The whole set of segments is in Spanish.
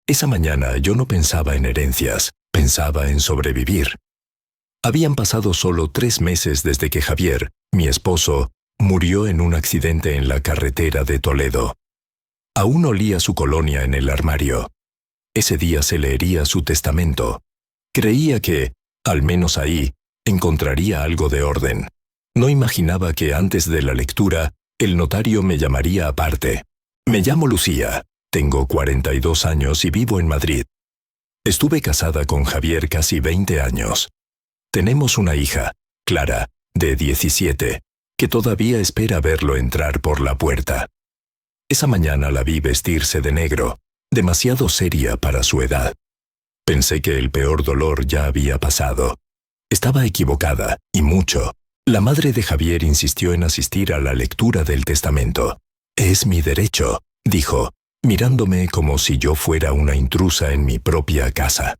Esa mañana yo no pensaba en herencias, pensaba en sobrevivir. Habían pasado solo 3 meses desde que Javier, mi esposo, murió en un accidente en la carretera de Toledo. Aún olía su colonia en el armario. Ese día se leería su testamento. Creía que, al menos ahí, encontraría algo de orden. No imaginaba que antes de la lectura, el notario me llamaría aparte. Me llamo Lucía, tengo 42 años y vivo en Madrid. Estuve casada con Javier casi 20 años. Tenemos una hija, Clara, de 17, que todavía espera verlo entrar por la puerta. Esa mañana la vi vestirse de negro, demasiado seria para su edad. Pensé que el peor dolor ya había pasado. Estaba equivocada, y mucho. La madre de Javier insistió en asistir a la lectura del testamento. «Es mi derecho», dijo, mirándome como si yo fuera una intrusa en mi propia casa.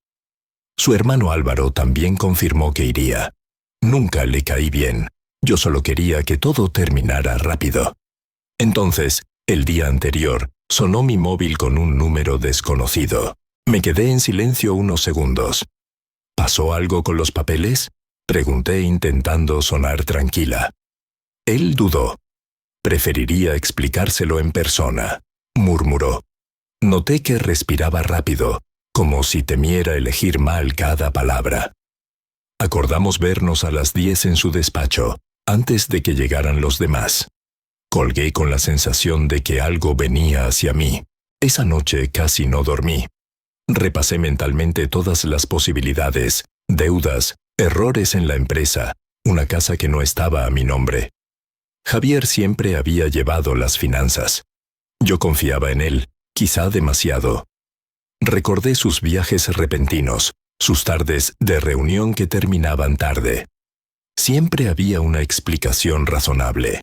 Su hermano Álvaro también confirmó que iría. Nunca le caí bien. Yo solo quería que todo terminara rápido. Entonces, el día anterior, sonó mi móvil con un número desconocido. Me quedé en silencio unos segundos. ¿Pasó algo con los papeles?, pregunté intentando sonar tranquila. Él dudó. Preferiría explicárselo en persona, murmuró. Noté que respiraba rápido, como si temiera elegir mal cada palabra. Acordamos vernos a las 10 en su despacho, antes de que llegaran los demás. Colgué con la sensación de que algo venía hacia mí. Esa noche casi no dormí. Repasé mentalmente todas las posibilidades, deudas, errores en la empresa, una casa que no estaba a mi nombre. Javier siempre había llevado las finanzas. Yo confiaba en él, quizá demasiado. Recordé sus viajes repentinos, sus tardes de reunión que terminaban tarde. Siempre había una explicación razonable.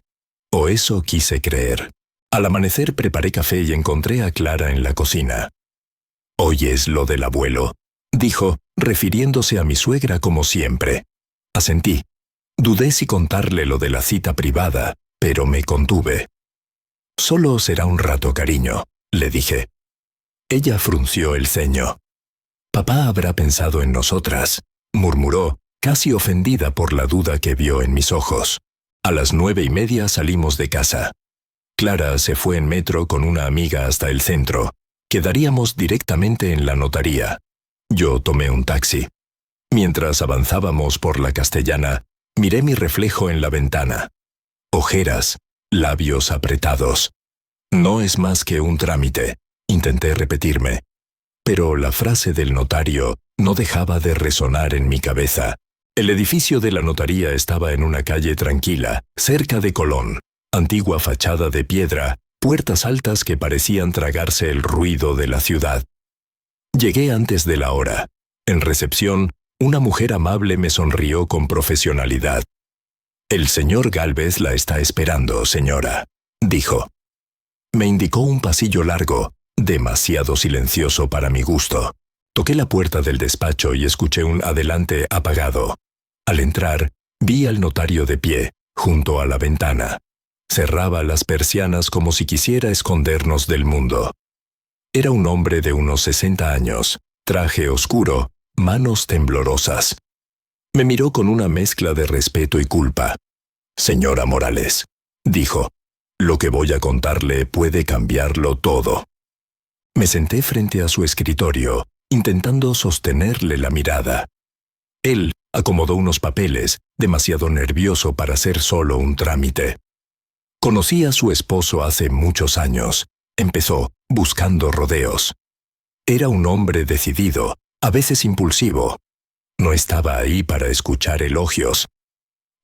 O eso quise creer. Al amanecer preparé café y encontré a Clara en la cocina. «¿Oyes lo del abuelo?», dijo, refiriéndose a mi suegra como siempre. Asentí. Dudé si contarle lo de la cita privada, pero me contuve. «Solo será un rato, cariño», le dije. Ella frunció el ceño. «Papá habrá pensado en nosotras», murmuró, casi ofendida por la duda que vio en mis ojos. A las 9:30 salimos de casa. Clara se fue en metro con una amiga hasta el centro. Quedaríamos directamente en la notaría. Yo tomé un taxi. Mientras avanzábamos por la Castellana, miré mi reflejo en la ventana. Ojeras, labios apretados. «No es más que un trámite», intenté repetirme. Pero la frase del notario no dejaba de resonar en mi cabeza. El edificio de la notaría estaba en una calle tranquila, cerca de Colón. Antigua fachada de piedra, puertas altas que parecían tragarse el ruido de la ciudad. Llegué antes de la hora. En recepción, una mujer amable me sonrió con profesionalidad. «El señor Gálvez la está esperando, señora», dijo. Me indicó un pasillo largo, demasiado silencioso para mi gusto. Toqué la puerta del despacho y escuché un adelante apagado. Al entrar, vi al notario de pie, junto a la ventana. Cerraba las persianas como si quisiera escondernos del mundo. Era un hombre de unos 60 años, traje oscuro, manos temblorosas. Me miró con una mezcla de respeto y culpa. «Señora Morales», dijo, «lo que voy a contarle puede cambiarlo todo». Me senté frente a su escritorio, intentando sostenerle la mirada. Él acomodó unos papeles, demasiado nervioso para ser solo un trámite. Conocí a su esposo hace muchos años. Empezó, buscando rodeos. Era un hombre decidido, a veces impulsivo. No estaba ahí para escuchar elogios.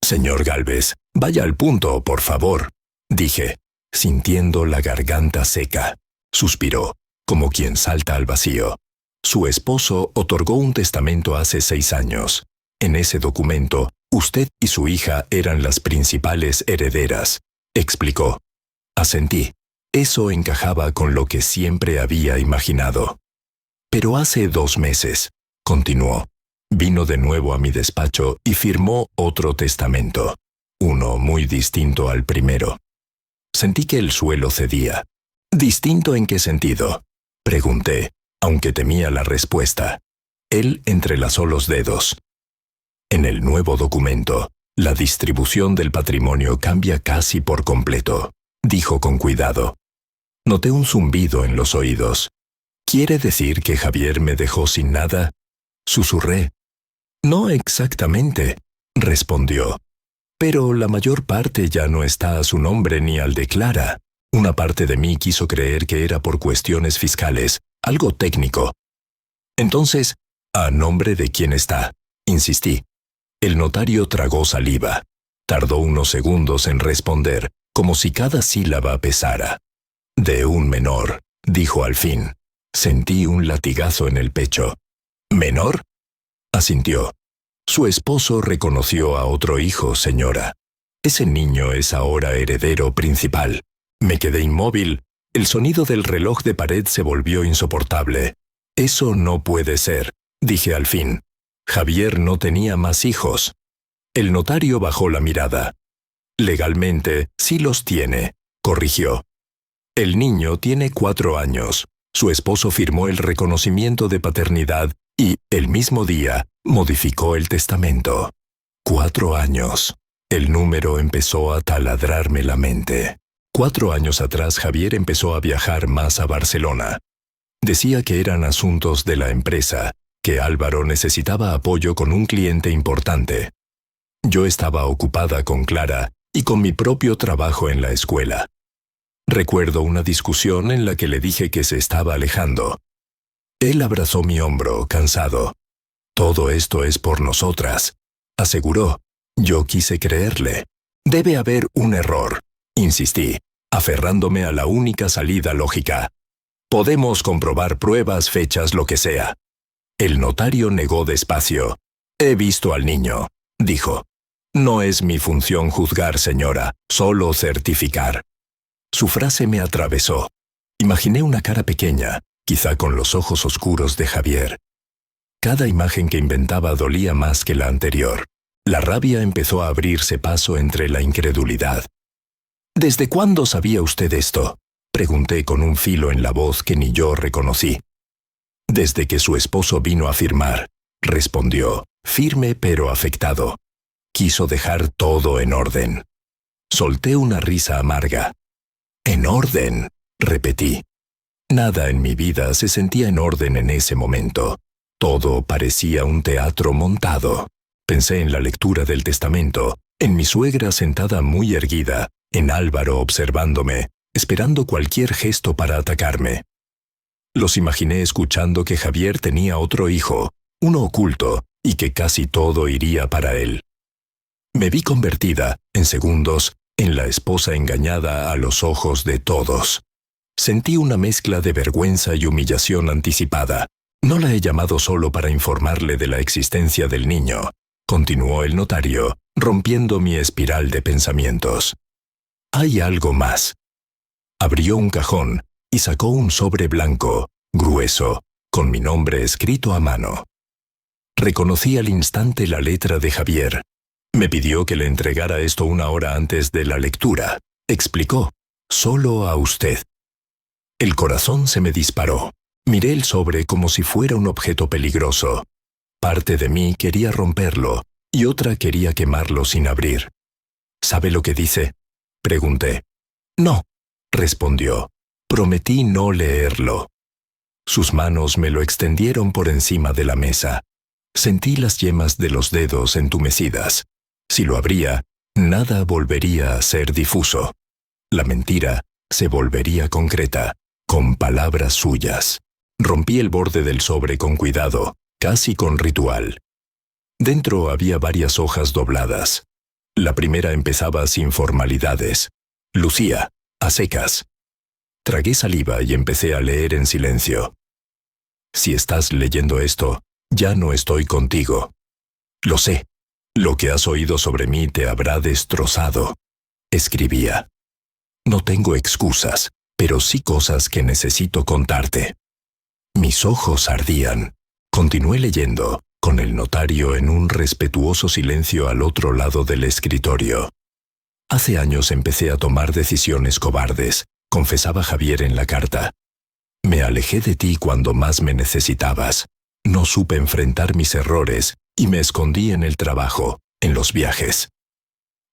«Señor Gálvez, vaya al punto, por favor», dije, sintiendo la garganta seca. Suspiró, como quien salta al vacío. Su esposo otorgó un testamento hace 6 años. En ese documento, usted y su hija eran las principales herederas, explicó. Asentí. Eso encajaba con lo que siempre había imaginado. Pero hace 2 meses, continuó, vino de nuevo a mi despacho y firmó otro testamento, uno muy distinto al primero. Sentí que el suelo cedía. ¿Distinto en qué sentido?, pregunté, aunque temía la respuesta. Él entrelazó los dedos. En el nuevo documento, la distribución del patrimonio cambia casi por completo, dijo con cuidado. Noté un zumbido en los oídos. ¿Quiere decir que Javier me dejó sin nada? Susurré. No exactamente, respondió. Pero la mayor parte ya no está a su nombre ni al de Clara. Una parte de mí quiso creer que era por cuestiones fiscales, algo técnico. Entonces, ¿a nombre de quién está? Insistí. El notario tragó saliva. Tardó unos segundos en responder, como si cada sílaba pesara. De un menor, dijo al fin. Sentí un latigazo en el pecho. ¿Menor? Asintió. Su esposo reconoció a otro hijo, señora. Ese niño es ahora heredero principal. Me quedé inmóvil. El sonido del reloj de pared se volvió insoportable. Eso no puede ser, dije al fin. Javier no tenía más hijos. El notario bajó la mirada. Legalmente, sí los tiene, corrigió. El niño tiene 4 años. Su esposo firmó el reconocimiento de paternidad y, el mismo día, modificó el testamento. 4 años. El número empezó a taladrarme la mente. 4 años atrás Javier empezó a viajar más a Barcelona. Decía que eran asuntos de la empresa, que Álvaro necesitaba apoyo con un cliente importante. Yo estaba ocupada con Clara y con mi propio trabajo en la escuela. Recuerdo una discusión en la que le dije que se estaba alejando. Él abrazó mi hombro, cansado. Todo esto es por nosotras, aseguró. Yo quise creerle. Debe haber un error, insistí, aferrándome a la única salida lógica. Podemos comprobar pruebas, fechas, lo que sea. El notario negó despacio. He visto al niño, dijo. No es mi función juzgar, señora, solo certificar. Su frase me atravesó. Imaginé una cara pequeña, quizá con los ojos oscuros de Javier. Cada imagen que inventaba dolía más que la anterior. La rabia empezó a abrirse paso entre la incredulidad. ¿Desde cuándo sabía usted esto?, pregunté con un filo en la voz que ni yo reconocí. Desde que su esposo vino a firmar, respondió, firme pero afectado. Quiso dejar todo en orden. Solté una risa amarga. «En orden», repetí. Nada en mi vida se sentía en orden en ese momento. Todo parecía un teatro montado. Pensé en la lectura del testamento, en mi suegra sentada muy erguida, en Álvaro observándome, esperando cualquier gesto para atacarme. Los imaginé escuchando que Javier tenía otro hijo, uno oculto, y que casi todo iría para él. Me vi convertida, en segundos, en la esposa engañada a los ojos de todos. Sentí una mezcla de vergüenza y humillación anticipada. No la he llamado solo para informarle de la existencia del niño, continuó el notario, rompiendo mi espiral de pensamientos. Hay algo más. Abrió un cajón y sacó un sobre blanco, grueso, con mi nombre escrito a mano. Reconocí al instante la letra de Javier. Me pidió que le entregara esto 1 hora antes de la lectura. Explicó, solo a usted. El corazón se me disparó. Miré el sobre como si fuera un objeto peligroso. Parte de mí quería romperlo y otra quería quemarlo sin abrir. ¿Sabe lo que dice?, pregunté. No, respondió. Prometí no leerlo. Sus manos me lo extendieron por encima de la mesa. Sentí las yemas de los dedos entumecidas. Si lo abría, nada volvería a ser difuso. La mentira se volvería concreta, con palabras suyas. Rompí el borde del sobre con cuidado, casi con ritual. Dentro había varias hojas dobladas. La primera empezaba sin formalidades. Lucía, a secas. Tragué saliva y empecé a leer en silencio. Si estás leyendo esto, ya no estoy contigo. Lo sé. Lo que has oído sobre mí te habrá destrozado. Escribía. No tengo excusas, pero sí cosas que necesito contarte. Mis ojos ardían. Continué leyendo, con el notario en un respetuoso silencio al otro lado del escritorio. Hace años empecé a tomar decisiones cobardes, confesaba Javier en la carta. Me alejé de ti cuando más me necesitabas. No supe enfrentar mis errores y me escondí en el trabajo, en los viajes.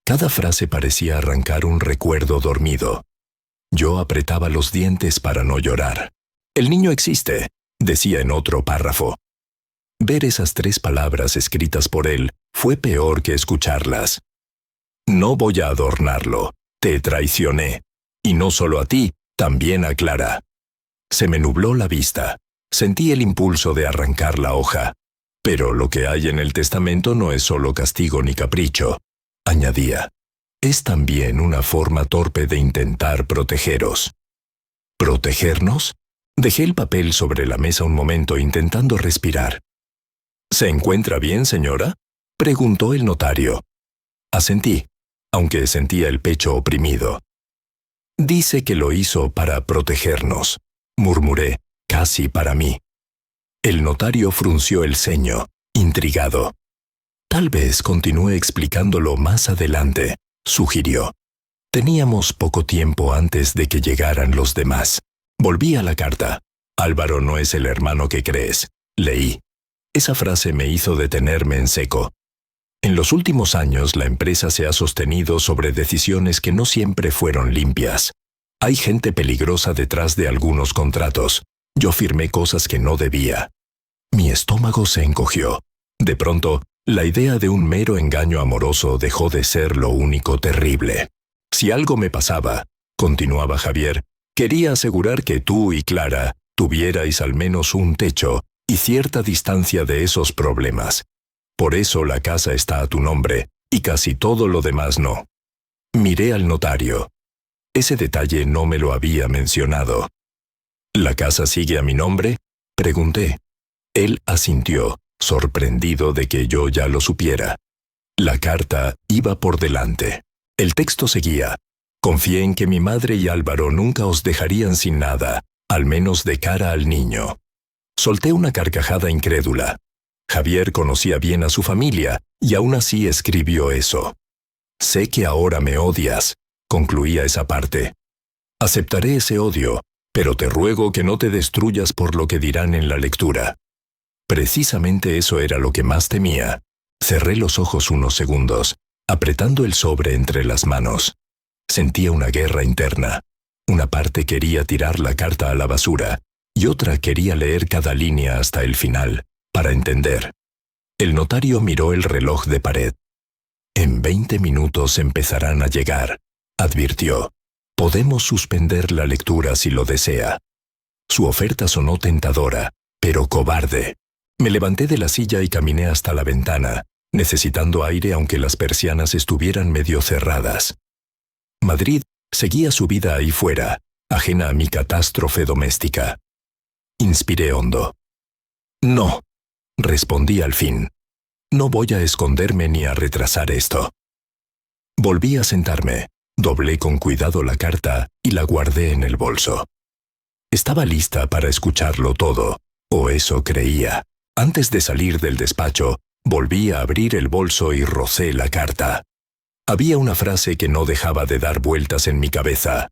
Cada frase parecía arrancar un recuerdo dormido. Yo apretaba los dientes para no llorar. El niño existe, decía en otro párrafo. Ver esas 3 palabras escritas por él fue peor que escucharlas. No voy a adornarlo. Te traicioné. Y no solo a ti, también a Clara. Se me nubló la vista. Sentí el impulso de arrancar la hoja. Pero lo que hay en el testamento no es solo castigo ni capricho, añadía. Es también una forma torpe de intentar protegeros. ¿Protegernos? Dejé el papel sobre la mesa un momento intentando respirar. ¿Se encuentra bien, señora?, preguntó el notario. Asentí, aunque sentía el pecho oprimido. Dice que lo hizo para protegernos, murmuré, casi para mí. El notario frunció el ceño, intrigado. Tal vez continúe explicándolo más adelante, sugirió. Teníamos poco tiempo antes de que llegaran los demás. Volví a la carta. Álvaro no es el hermano que crees. Leí. Esa frase me hizo detenerme en seco. En los últimos años la empresa se ha sostenido sobre decisiones que no siempre fueron limpias. Hay gente peligrosa detrás de algunos contratos. Yo firmé cosas que no debía. Mi estómago se encogió. De pronto, la idea de un mero engaño amoroso dejó de ser lo único terrible. Si algo me pasaba, continuaba Javier, quería asegurar que tú y Clara tuvierais al menos un techo y cierta distancia de esos problemas. Por eso la casa está a tu nombre, y casi todo lo demás no. Miré al notario. Ese detalle no me lo había mencionado. ¿La casa sigue a mi nombre?, pregunté. Él asintió, sorprendido de que yo ya lo supiera. La carta iba por delante. El texto seguía. Confié en que mi madre y Álvaro nunca os dejarían sin nada, al menos de cara al niño. Solté una carcajada incrédula. Javier conocía bien a su familia, y aún así escribió eso. Sé que ahora me odias, concluía esa parte. Aceptaré ese odio, pero te ruego que no te destruyas por lo que dirán en la lectura. Precisamente eso era lo que más temía. Cerré los ojos unos segundos, apretando el sobre entre las manos. Sentía una guerra interna. Una parte quería tirar la carta a la basura, y otra quería leer cada línea hasta el final, para entender. El notario miró el reloj de pared. En 20 minutos empezarán a llegar, advirtió. Podemos suspender la lectura si lo desea. Su oferta sonó tentadora, pero cobarde. Me levanté de la silla y caminé hasta la ventana, necesitando aire aunque las persianas estuvieran medio cerradas. Madrid seguía su vida ahí fuera, ajena a mi catástrofe doméstica. Inspiré hondo. No, respondí al fin. No voy a esconderme ni a retrasar esto. Volví a sentarme, doblé con cuidado la carta y la guardé en el bolso. Estaba lista para escucharlo todo, o eso creía. Antes de salir del despacho, volví a abrir el bolso y rocé la carta. Había una frase que no dejaba de dar vueltas en mi cabeza.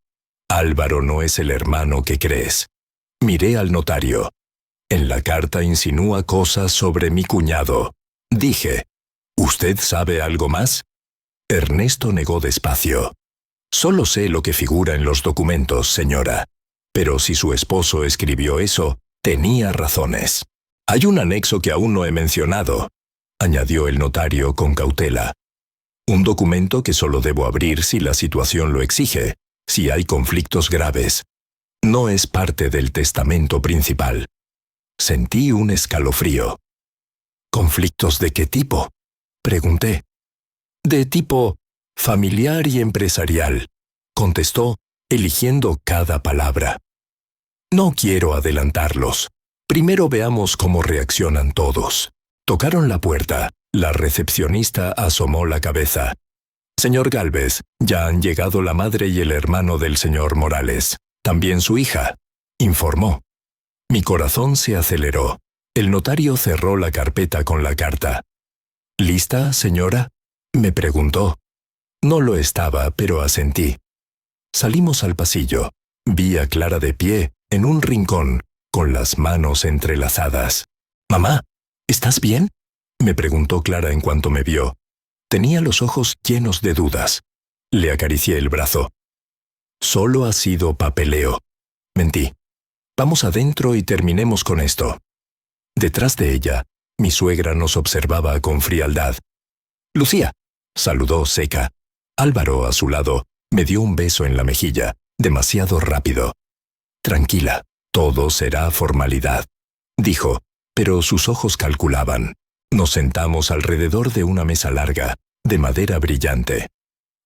Álvaro no es el hermano que crees. Miré al notario. En la carta insinúa cosas sobre mi cuñado. Dije, ¿usted sabe algo más? Ernesto negó despacio. Solo sé lo que figura en los documentos, señora. Pero si su esposo escribió eso, tenía razones. Hay un anexo que aún no he mencionado, añadió el notario con cautela. Un documento que solo debo abrir si la situación lo exige, si hay conflictos graves. No es parte del testamento principal. Sentí un escalofrío. ¿Conflictos de qué tipo?, pregunté. De tipo familiar y empresarial, contestó, eligiendo cada palabra. No quiero adelantarlos. Primero veamos cómo reaccionan todos. Tocaron la puerta. La recepcionista asomó la cabeza. Señor Gálvez, ya han llegado la madre y el hermano del señor Morales. También su hija, informó. Mi corazón se aceleró. El notario cerró la carpeta con la carta. ¿Lista, señora?, me preguntó. No lo estaba, pero asentí. Salimos al pasillo. Vi a Clara de pie, en un rincón, con las manos entrelazadas. «Mamá, ¿estás bien?», me preguntó Clara en cuanto me vio. Tenía los ojos llenos de dudas. Le acaricié el brazo. «Solo ha sido papeleo». Mentí. «Vamos adentro y terminemos con esto». Detrás de ella, mi suegra nos observaba con frialdad. «Lucía», saludó seca. Álvaro, a su lado, me dio un beso en la mejilla, demasiado rápido. «Tranquila, todo será formalidad», dijo, pero sus ojos calculaban. Nos sentamos alrededor de una mesa larga, de madera brillante.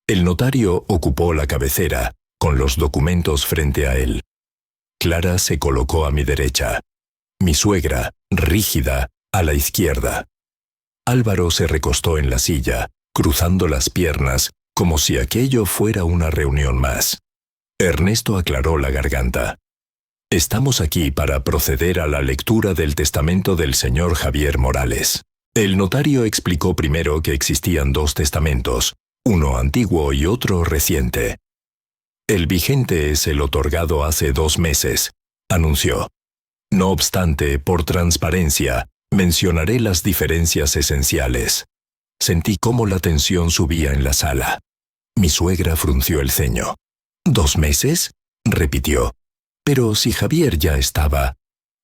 El notario ocupó la cabecera, con los documentos frente a él. Clara se colocó a mi derecha. Mi suegra, rígida, a la izquierda. Álvaro se recostó en la silla, cruzando las piernas, como si aquello fuera una reunión más. Ernesto aclaró la garganta. «Estamos aquí para proceder a la lectura del testamento del señor Javier Morales». El notario explicó primero que existían 2 testamentos, uno antiguo y otro reciente. «El vigente es el otorgado hace 2 meses», anunció. «No obstante, por transparencia, mencionaré las diferencias esenciales». Sentí cómo la tensión subía en la sala. Mi suegra frunció el ceño. «¿2 meses?», repitió. «Pero si Javier ya estaba».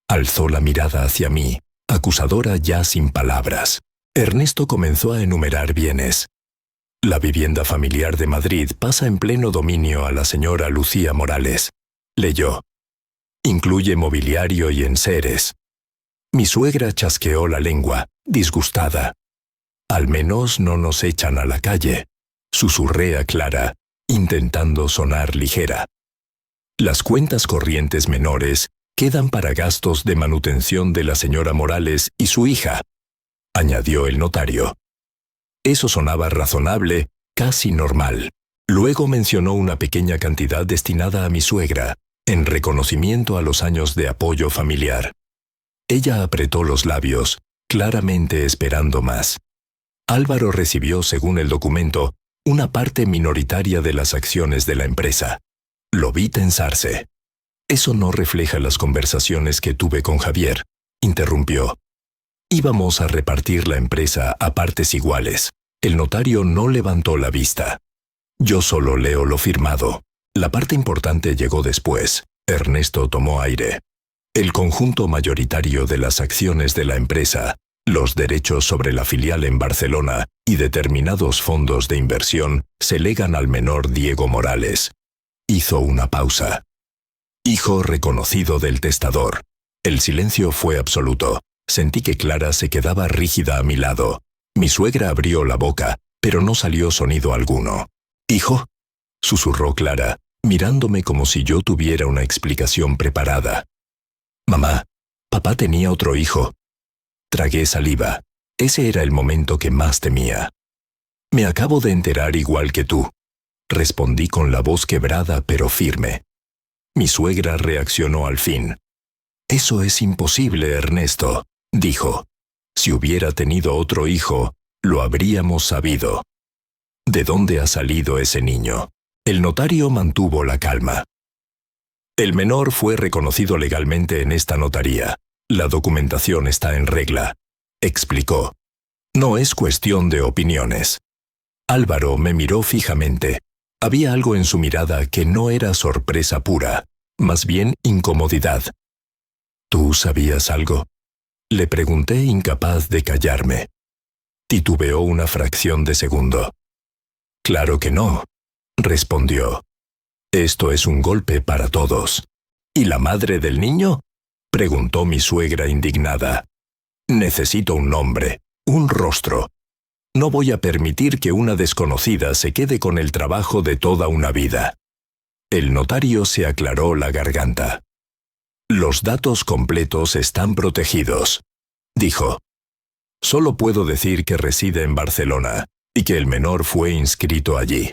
Alzó la mirada hacia mí, acusadora ya sin palabras. Ernesto comenzó a enumerar bienes. «La vivienda familiar de Madrid pasa en pleno dominio a la señora Lucía Morales», leyó. «Incluye mobiliario y enseres». Mi suegra chasqueó la lengua, disgustada. «Al menos no nos echan a la calle», susurré a Clara, intentando sonar ligera. «Las cuentas corrientes menores quedan para gastos de manutención de la señora Morales y su hija», añadió el notario. Eso sonaba razonable, casi normal. Luego mencionó una pequeña cantidad destinada a mi suegra, en reconocimiento a los años de apoyo familiar. Ella apretó los labios, claramente esperando más. Álvaro recibió, según el documento, una parte minoritaria de las acciones de la empresa. Lo vi tensarse. «Eso no refleja las conversaciones que tuve con Javier», interrumpió. «Íbamos a repartir la empresa a partes iguales». El notario no levantó la vista. «Yo solo leo lo firmado. La parte importante llegó después». Ernesto tomó aire. «El conjunto mayoritario de las acciones de la empresa, los derechos sobre la filial en Barcelona y determinados fondos de inversión se legan al menor Diego Morales». Hizo una pausa. «Hijo reconocido del testador». El silencio fue absoluto. Sentí que Clara se quedaba rígida a mi lado. Mi suegra abrió la boca, pero no salió sonido alguno. «¿Hijo?», susurró Clara, mirándome como si yo tuviera una explicación preparada. «Mamá, papá tenía otro hijo». Tragué saliva. Ese era el momento que más temía. «Me acabo de enterar igual que tú», respondí con la voz quebrada pero firme. Mi suegra reaccionó al fin. «Eso es imposible, Ernesto», dijo. «Si hubiera tenido otro hijo, lo habríamos sabido». «¿De dónde ha salido ese niño?». El notario mantuvo la calma. «El menor fue reconocido legalmente en esta notaría. La documentación está en regla», explicó. «No es cuestión de opiniones». Álvaro me miró fijamente. Había algo en su mirada que no era sorpresa pura, más bien incomodidad. «¿Tú sabías algo?», le pregunté, incapaz de callarme. Titubeó una fracción de segundo. «Claro que no», respondió. «Esto es un golpe para todos». «¿Y la madre del niño?», preguntó mi suegra indignada. «Necesito un nombre, un rostro. No voy a permitir que una desconocida se quede con el trabajo de toda una vida». El notario se aclaró la garganta. «Los datos completos están protegidos», dijo. «Solo puedo decir que reside en Barcelona y que el menor fue inscrito allí».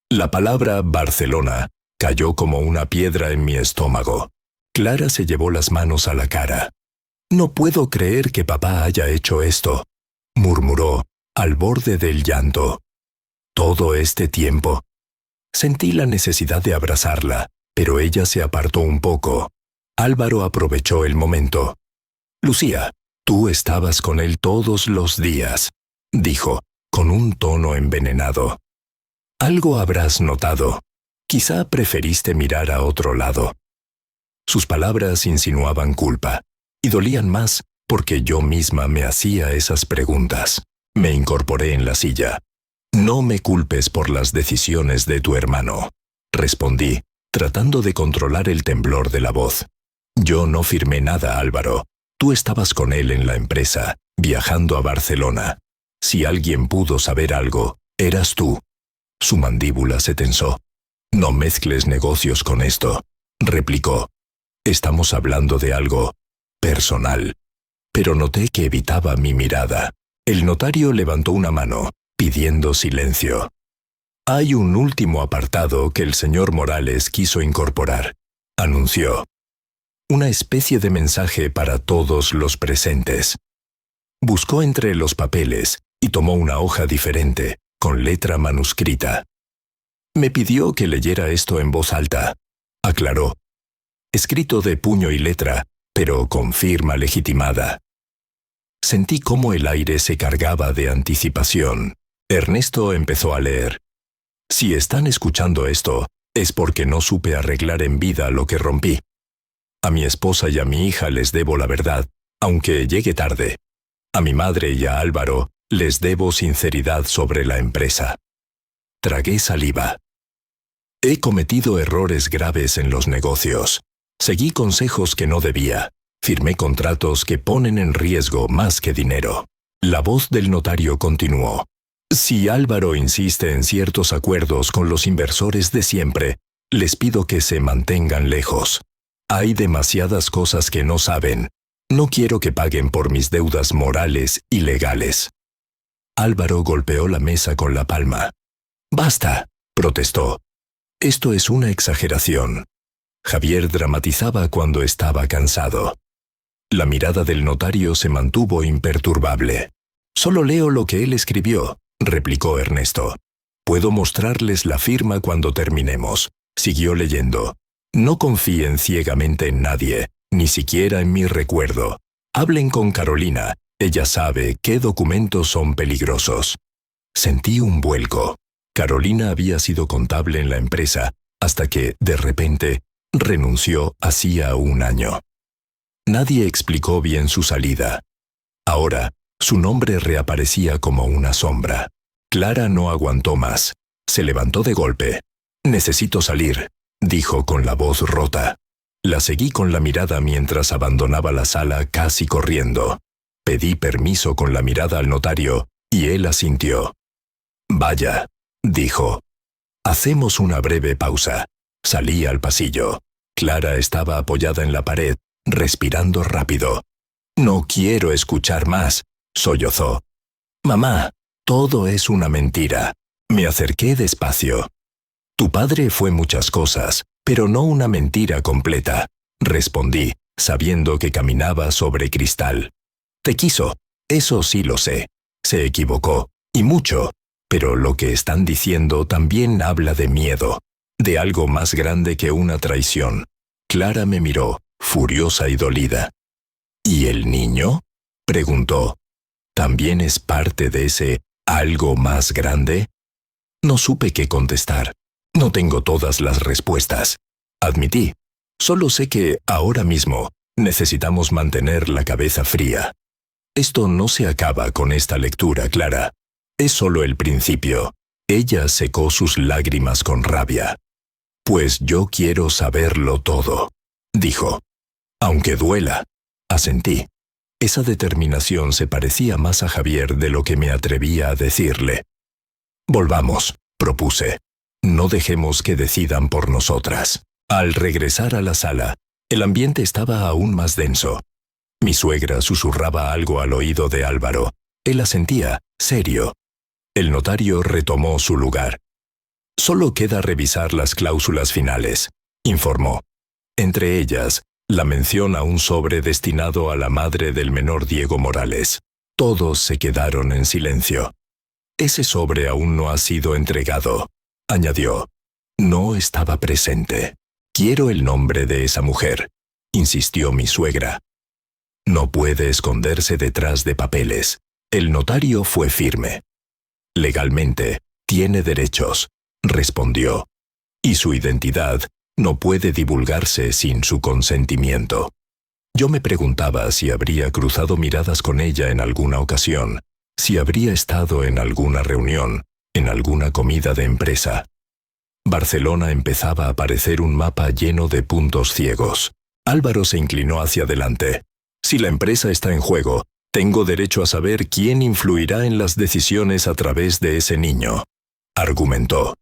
La palabra Barcelona cayó como una piedra en mi estómago. Clara se llevó las manos a la cara. «No puedo creer que papá haya hecho esto», murmuró, al borde del llanto. «Todo este tiempo». Sentí la necesidad de abrazarla, pero ella se apartó un poco. Álvaro aprovechó el momento. «Lucía, tú estabas con él todos los días», dijo, con un tono envenenado. «Algo habrás notado. Quizá preferiste mirar a otro lado». Sus palabras insinuaban culpa, y dolían más porque yo misma me hacía esas preguntas. Me incorporé en la silla. «No me culpes por las decisiones de tu hermano», respondí, tratando de controlar el temblor de la voz. «Yo no firmé nada, Álvaro. Tú estabas con él en la empresa, viajando a Barcelona. Si alguien pudo saber algo, eras tú». Su mandíbula se tensó. «No mezcles negocios con esto», replicó. «Estamos hablando de algo personal». Pero noté que evitaba mi mirada. El notario levantó una mano, pidiendo silencio. «Hay un último apartado que el señor Morales quiso incorporar», anunció. «Una especie de mensaje para todos los presentes». Buscó entre los papeles y tomó una hoja diferente, con letra manuscrita. «Me pidió que leyera esto en voz alta», aclaró. «Escrito de puño y letra, pero con firma legitimada». Sentí cómo el aire se cargaba de anticipación. Ernesto empezó a leer. «Si están escuchando esto, es porque no supe arreglar en vida lo que rompí. A mi esposa y a mi hija les debo la verdad, aunque llegue tarde. A mi madre y a Álvaro les debo sinceridad sobre la empresa». Tragué saliva. He cometido errores graves en los negocios. Seguí consejos que no debía. Firmé contratos que ponen en riesgo más que dinero. La voz del notario continuó. «Si Álvaro insiste en ciertos acuerdos con los inversores de siempre, les pido que se mantengan lejos. Hay demasiadas cosas que no saben. No quiero que paguen por mis deudas morales y legales». Álvaro golpeó la mesa con la palma. «Basta», protestó. «Esto es una exageración». Javier dramatizaba cuando estaba cansado. La mirada del notario se mantuvo imperturbable. «Solo leo lo que él escribió», replicó Ernesto. «Puedo mostrarles la firma cuando terminemos», siguió leyendo. «No confíen ciegamente en nadie, ni siquiera en mi recuerdo. Hablen con Carolina, ella sabe qué documentos son peligrosos». Sentí un vuelco. Carolina había sido contable en la empresa, hasta que, de repente, renunció hacía un año. Nadie explicó bien su salida. Ahora, su nombre reaparecía como una sombra. Clara no aguantó más. Se levantó de golpe. «Necesito salir», dijo con la voz rota. La seguí con la mirada mientras abandonaba la sala casi corriendo. Pedí permiso con la mirada al notario, y él asintió. «Vaya», dijo. «Hacemos una breve pausa». Salí al pasillo. Clara estaba apoyada en la pared, respirando rápido. «No quiero escuchar más», sollozó. «Mamá, todo es una mentira». Me acerqué despacio. «Tu padre fue muchas cosas, pero no una mentira completa», respondí, sabiendo que caminaba sobre cristal. «Te quiso, eso sí lo sé. Se equivocó, y mucho, pero lo que están diciendo también habla de miedo, de algo más grande que una traición». Clara me miró, furiosa y dolida. «¿Y el niño?», preguntó. «¿También es parte de ese algo más grande?». No supe qué contestar. No tengo todas las respuestas. Admití. Solo sé que, ahora mismo, necesitamos mantener la cabeza fría. Esto no se acaba con esta lectura, Clara. Es solo el principio. Ella secó sus lágrimas con rabia. «Pues yo quiero saberlo todo», dijo. «Aunque duela», asentí. Esa determinación se parecía más a Javier de lo que me atrevía a decirle. «Volvamos», propuse. «No dejemos que decidan por nosotras». Al regresar a la sala, el ambiente estaba aún más denso. Mi suegra susurraba algo al oído de Álvaro. Él asentía, serio. El notario retomó su lugar. «Solo queda revisar las cláusulas finales», informó. Entre ellas, la mención a un sobre destinado a la madre del menor Diego Morales. Todos se quedaron en silencio. «Ese sobre aún no ha sido entregado», añadió. «No estaba presente. Quiero el nombre de esa mujer. insistió mi suegra. No puede esconderse detrás de papeles. El notario fue firme. Legalmente, tiene derechos, respondió. Y su identidad no puede divulgarse sin su consentimiento. Yo me preguntaba si habría cruzado miradas con ella en alguna ocasión, si habría estado en alguna reunión, en alguna comida de empresa. Barcelona empezaba a parecer un mapa lleno de puntos ciegos. Álvaro se inclinó hacia adelante. Si la empresa está en juego, tengo derecho a saber quién influirá en las decisiones a través de ese niño, argumentó.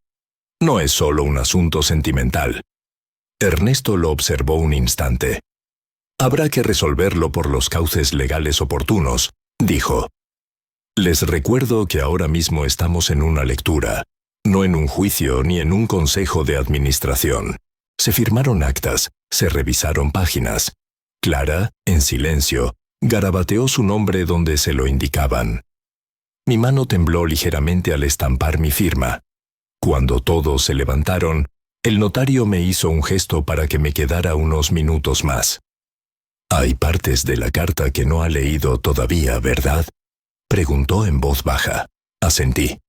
No es solo un asunto sentimental. Ernesto lo observó un instante. Habrá que resolverlo por los cauces legales oportunos, dijo. Les recuerdo que ahora mismo estamos en una lectura, no en un juicio ni en un consejo de administración. Se firmaron actas, se revisaron páginas. Clara, en silencio, garabateó su nombre donde se lo indicaban. Mi mano tembló ligeramente al estampar mi firma. Cuando todos se levantaron, el notario me hizo un gesto para que me quedara unos minutos más. «Hay partes de la carta que no ha leído todavía, ¿verdad?», preguntó en voz baja. Asentí.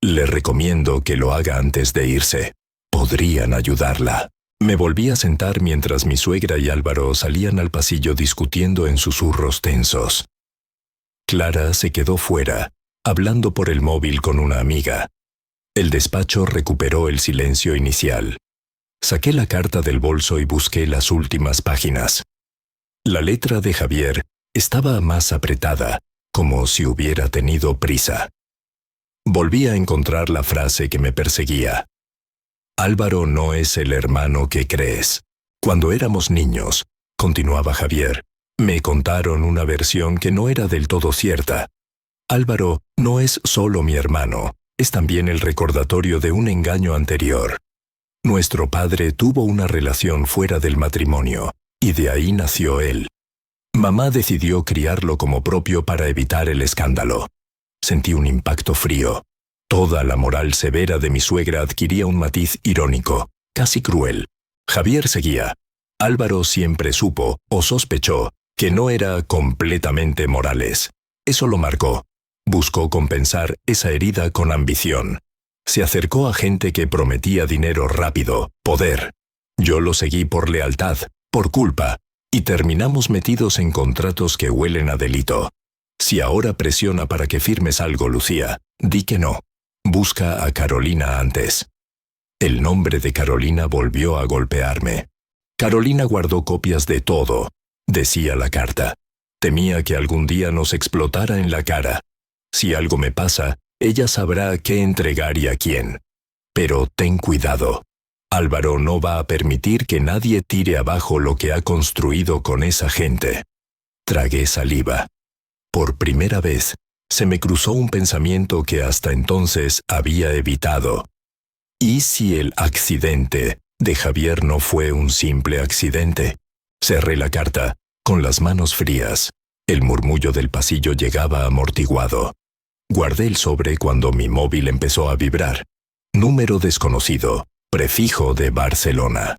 «Le recomiendo que lo haga antes de irse. Podrían ayudarla». Me volví a sentar mientras mi suegra y Álvaro salían al pasillo discutiendo en susurros tensos. Clara se quedó fuera, hablando por el móvil con una amiga. El despacho recuperó el silencio inicial. Saqué la carta del bolso y busqué las últimas páginas. La letra de Javier estaba más apretada, como si hubiera tenido prisa. Volví a encontrar la frase que me perseguía. Álvaro no es el hermano que crees. Cuando éramos niños, continuaba Javier, me contaron una versión que no era del todo cierta. Álvaro no es solo mi hermano, es también el recordatorio de un engaño anterior. Nuestro padre tuvo una relación fuera del matrimonio, y de ahí nació él. Mamá decidió criarlo como propio para evitar el escándalo. Sentí un impacto frío. Toda la moral severa de mi suegra adquiría un matiz irónico, casi cruel. Javier seguía. Álvaro siempre supo, o sospechó, que no era completamente Morales. Eso lo marcó. Buscó compensar esa herida con ambición. Se acercó a gente que prometía dinero rápido, poder. Yo lo seguí por lealtad, por culpa, y terminamos metidos en contratos que huelen a delito. Si ahora presiona para que firmes algo, Lucía, di que no. Busca a Carolina antes. El nombre de Carolina volvió a golpearme. Carolina guardó copias de todo, decía la carta. Temía que algún día nos explotara en la cara. Si algo me pasa, ella sabrá qué entregar y a quién. Pero ten cuidado. Álvaro no va a permitir que nadie tire abajo lo que ha construido con esa gente. Tragué saliva. Por primera vez, se me cruzó un pensamiento que hasta entonces había evitado. ¿Y si el accidente de Javier no fue un simple accidente? Cerré la carta, con las manos frías. El murmullo del pasillo llegaba amortiguado. Guardé el sobre cuando mi móvil empezó a vibrar. Número desconocido, prefijo de Barcelona.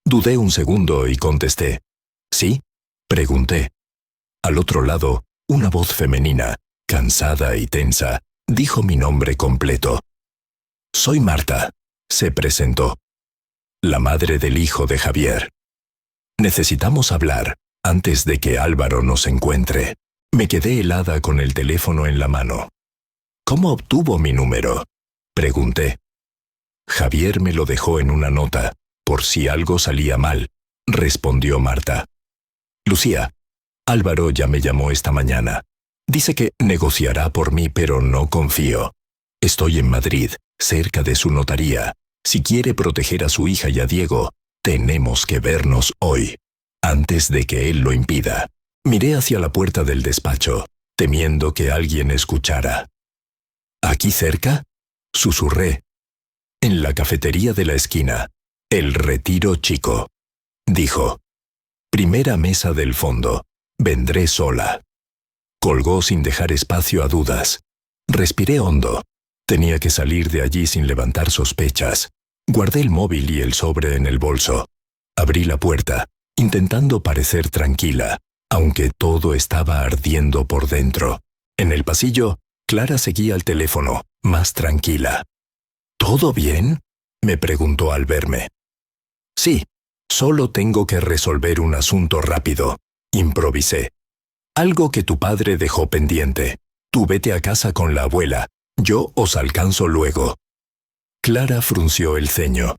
Dudé un segundo y contesté. ¿Sí? Pregunté. Al otro lado, una voz femenina, cansada y tensa, dijo mi nombre completo. Soy Marta, se presentó. La madre del hijo de Javier. Necesitamos hablar, antes de que Álvaro nos encuentre. Me quedé helada con el teléfono en la mano. ¿Cómo obtuvo mi número?, pregunté. Javier me lo dejó en una nota, por si algo salía mal, respondió Marta. Lucía, Álvaro ya me llamó esta mañana. Dice que negociará por mí, pero no confío. Estoy en Madrid, cerca de su notaría. Si quiere proteger a su hija y a Diego, tenemos que vernos hoy, antes de que él lo impida. Miré hacia la puerta del despacho, temiendo que alguien escuchara. ¿Aquí cerca?, susurré. En la cafetería de la esquina, el Retiro Chico, dijo. Primera mesa del fondo, vendré sola. Colgó sin dejar espacio a dudas. Respiré hondo. Tenía que salir de allí sin levantar sospechas. Guardé el móvil y el sobre en el bolso. Abrí la puerta, intentando parecer tranquila, aunque todo estaba ardiendo por dentro. En el pasillo, Clara seguía al teléfono, más tranquila. ¿Todo bien?, me preguntó al verme. Sí, solo tengo que resolver un asunto rápido, improvisé. Algo que tu padre dejó pendiente. Tú vete a casa con la abuela. Yo os alcanzo luego. Clara frunció el ceño.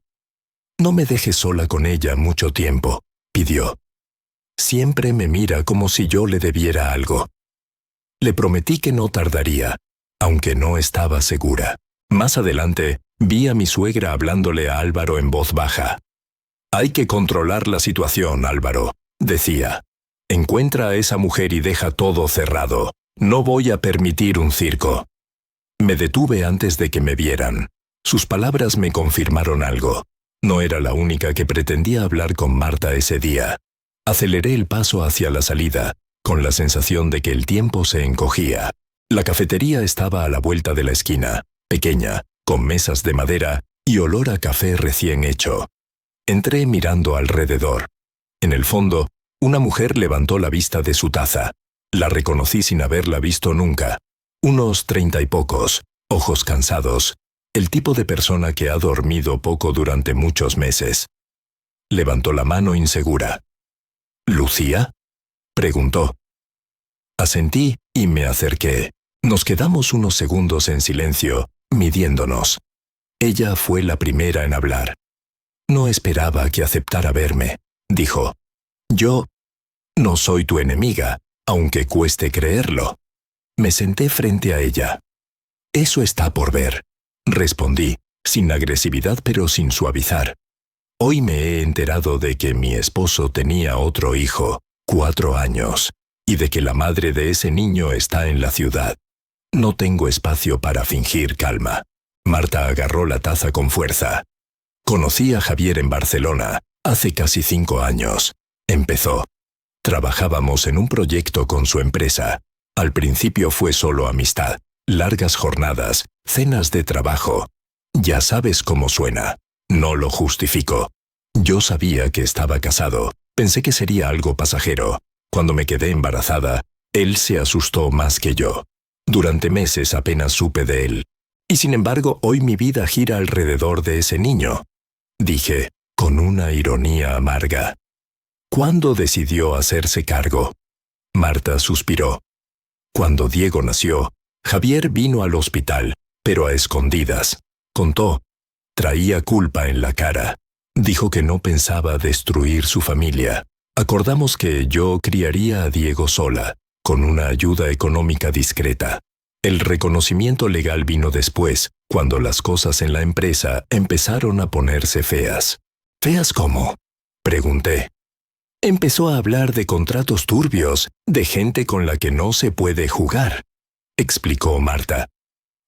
No me dejes sola con ella mucho tiempo, pidió. Siempre me mira como si yo le debiera algo. Le prometí que no tardaría, aunque no estaba segura. Más adelante, vi a mi suegra hablándole a Álvaro en voz baja. Hay que controlar la situación, Álvaro, decía. Encuentra a esa mujer y deja todo cerrado. No voy a permitir un circo. Me detuve antes de que me vieran. Sus palabras me confirmaron algo. No era la única que pretendía hablar con Marta ese día. Aceleré el paso hacia la salida, con la sensación de que el tiempo se encogía. La cafetería estaba a la vuelta de la esquina, pequeña, con mesas de madera y olor a café recién hecho. Entré mirando alrededor. En el fondo, una mujer levantó la vista de su taza. La reconocí sin haberla visto nunca. Unos 30 y pocos, ojos cansados, el tipo de persona que ha dormido poco durante muchos meses. Levantó la mano insegura. ¿Lucía?, preguntó. Asentí y me acerqué. Nos quedamos unos segundos en silencio, midiéndonos. Ella fue la primera en hablar. No esperaba que aceptara verme, dijo. Yo no soy tu enemiga, aunque cueste creerlo. Me senté frente a ella. Eso está por ver, respondí, sin agresividad pero sin suavizar. Hoy me he enterado de que mi esposo tenía otro hijo, 4 años, y de que la madre de ese niño está en la ciudad. No tengo espacio para fingir calma. Marta agarró la taza con fuerza. Conocí a Javier en Barcelona, hace casi 5 años. Empezó. Trabajábamos en un proyecto con su empresa. Al principio fue solo amistad, largas jornadas, cenas de trabajo. Ya sabes cómo suena. No lo justifico. Yo sabía que estaba casado. Pensé que sería algo pasajero. Cuando me quedé embarazada, él se asustó más que yo. Durante meses apenas supe de él. Y sin embargo, hoy mi vida gira alrededor de ese niño, dije, con una ironía amarga. ¿Cuándo decidió hacerse cargo? Marta suspiró. Cuando Diego nació, Javier vino al hospital, pero a escondidas. Contó. Traía culpa en la cara. Dijo que no pensaba destruir su familia. Acordamos que yo criaría a Diego sola, con una ayuda económica discreta. El reconocimiento legal vino después, cuando las cosas en la empresa empezaron a ponerse feas. ¿Feas cómo?, pregunté. Empezó a hablar de contratos turbios, de gente con la que no se puede jugar, explicó Marta.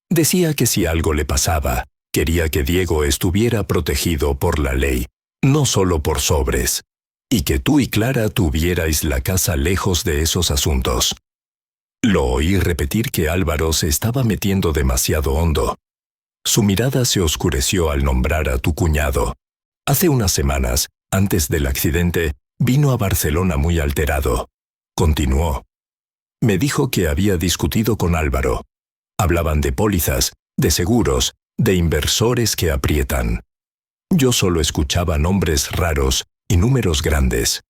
Decía que si algo le pasaba, quería que Diego estuviera protegido por la ley, no solo por sobres, y que tú y Clara tuvierais la casa lejos de esos asuntos. Lo oí repetir que Álvaro se estaba metiendo demasiado hondo. Su mirada se oscureció al nombrar a tu cuñado. Hace unas semanas, antes del accidente, vino a Barcelona muy alterado. Continuó. Me dijo que había discutido con Álvaro. Hablaban de pólizas, de seguros, de inversores que aprietan. Yo solo escuchaba nombres raros y números grandes.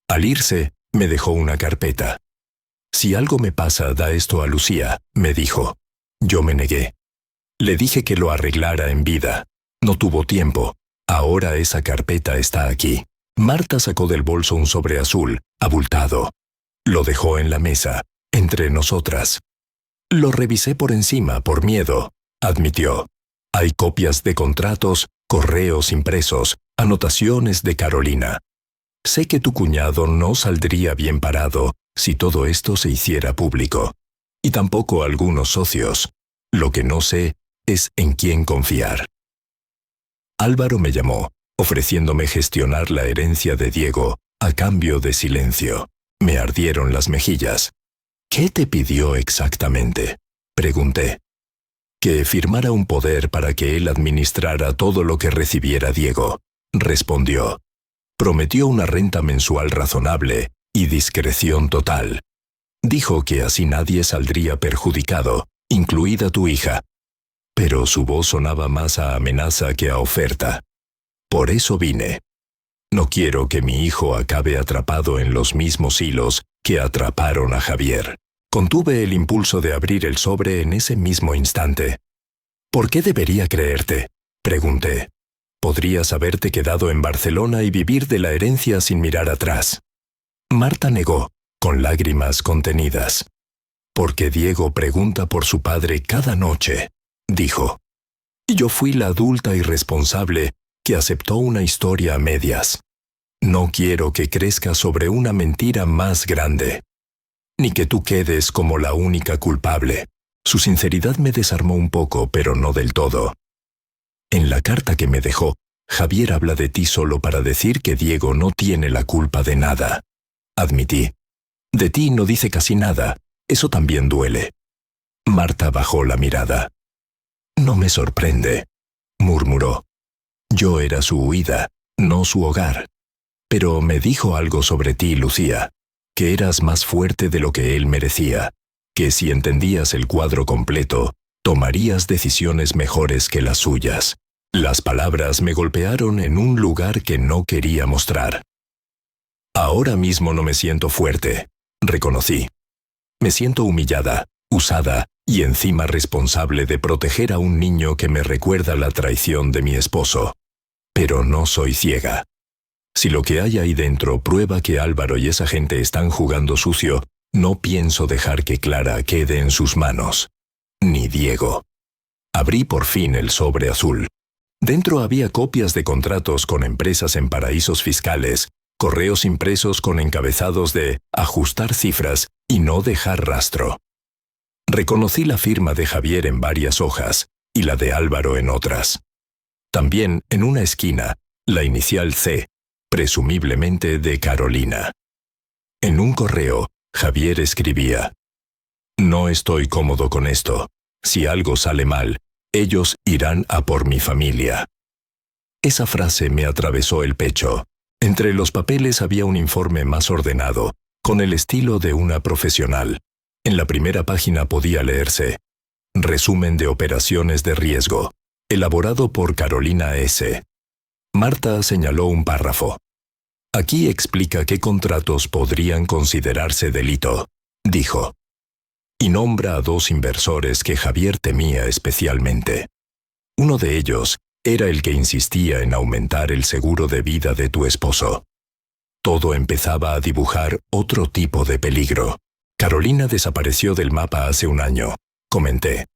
Al irse, me dejó una carpeta. Si algo me pasa, da esto a Lucía, me dijo. Yo me negué. Le dije que lo arreglara en vida. No tuvo tiempo. Ahora esa carpeta está aquí. Marta sacó del bolso un sobre azul, abultado. Lo dejó en la mesa, entre nosotras. Lo revisé por encima, por miedo, admitió. Hay copias de contratos, correos impresos, anotaciones de Carolina. Sé que tu cuñado no saldría bien parado si todo esto se hiciera público. Y tampoco algunos socios. Lo que no sé es en quién confiar. Álvaro me llamó, ofreciéndome gestionar la herencia de Diego a cambio de silencio. Me ardieron las mejillas. ¿Qué te pidió exactamente?, pregunté. Que firmara un poder para que él administrara todo lo que recibiera Diego, respondió. Prometió una renta mensual razonable y discreción total. Dijo que así nadie saldría perjudicado, incluida tu hija. Pero su voz sonaba más a amenaza que a oferta. Por eso vine. No quiero que mi hijo acabe atrapado en los mismos hilos que atraparon a Javier. Contuve el impulso de abrir el sobre en ese mismo instante. ¿Por qué debería creerte?, pregunté. Podrías haberte quedado en Barcelona y vivir de la herencia sin mirar atrás. Marta negó, con lágrimas contenidas. Porque Diego pregunta por su padre cada noche, dijo. Y yo fui la adulta irresponsable que aceptó una historia a medias. No quiero que crezca sobre una mentira más grande. Ni que tú quedes como la única culpable. Su sinceridad me desarmó un poco, pero no del todo. En la carta que me dejó, Javier habla de ti solo para decir que Diego no tiene la culpa de nada. Admití. De ti no dice casi nada. Eso también duele. Marta bajó la mirada. No me sorprende, murmuró. Yo era su huida, no su hogar. Pero me dijo algo sobre ti, Lucía, que eras más fuerte de lo que él merecía, que si entendías el cuadro completo, tomarías decisiones mejores que las suyas. Las palabras me golpearon en un lugar que no quería mostrar. Ahora mismo no me siento fuerte, reconocí. Me siento humillada, usada y encima responsable de proteger a un niño que me recuerda la traición de mi esposo. Pero no soy ciega. Si lo que hay ahí dentro prueba que Álvaro y esa gente están jugando sucio, no pienso dejar que Clara quede en sus manos. Ni Diego. Abrí por fin el sobre azul. Dentro había copias de contratos con empresas en paraísos fiscales, correos impresos con encabezados de ajustar cifras y no dejar rastro. Reconocí la firma de Javier en varias hojas y la de Álvaro en otras. También, en una esquina, la inicial C, presumiblemente de Carolina. En un correo, Javier escribía: No estoy cómodo con esto. Si algo sale mal, ellos irán a por mi familia. Esa frase me atravesó el pecho. Entre los papeles había un informe más ordenado, con el estilo de una profesional. En la primera página podía leerse: Resumen de operaciones de riesgo, elaborado por Carolina S. Marta señaló un párrafo. Aquí explica qué contratos podrían considerarse delito, dijo. Y nombra a 2 inversores que Javier temía especialmente. Uno de ellos era el que insistía en aumentar el seguro de vida de tu esposo. Todo empezaba a dibujar otro tipo de peligro. Carolina desapareció del mapa hace un año, comenté.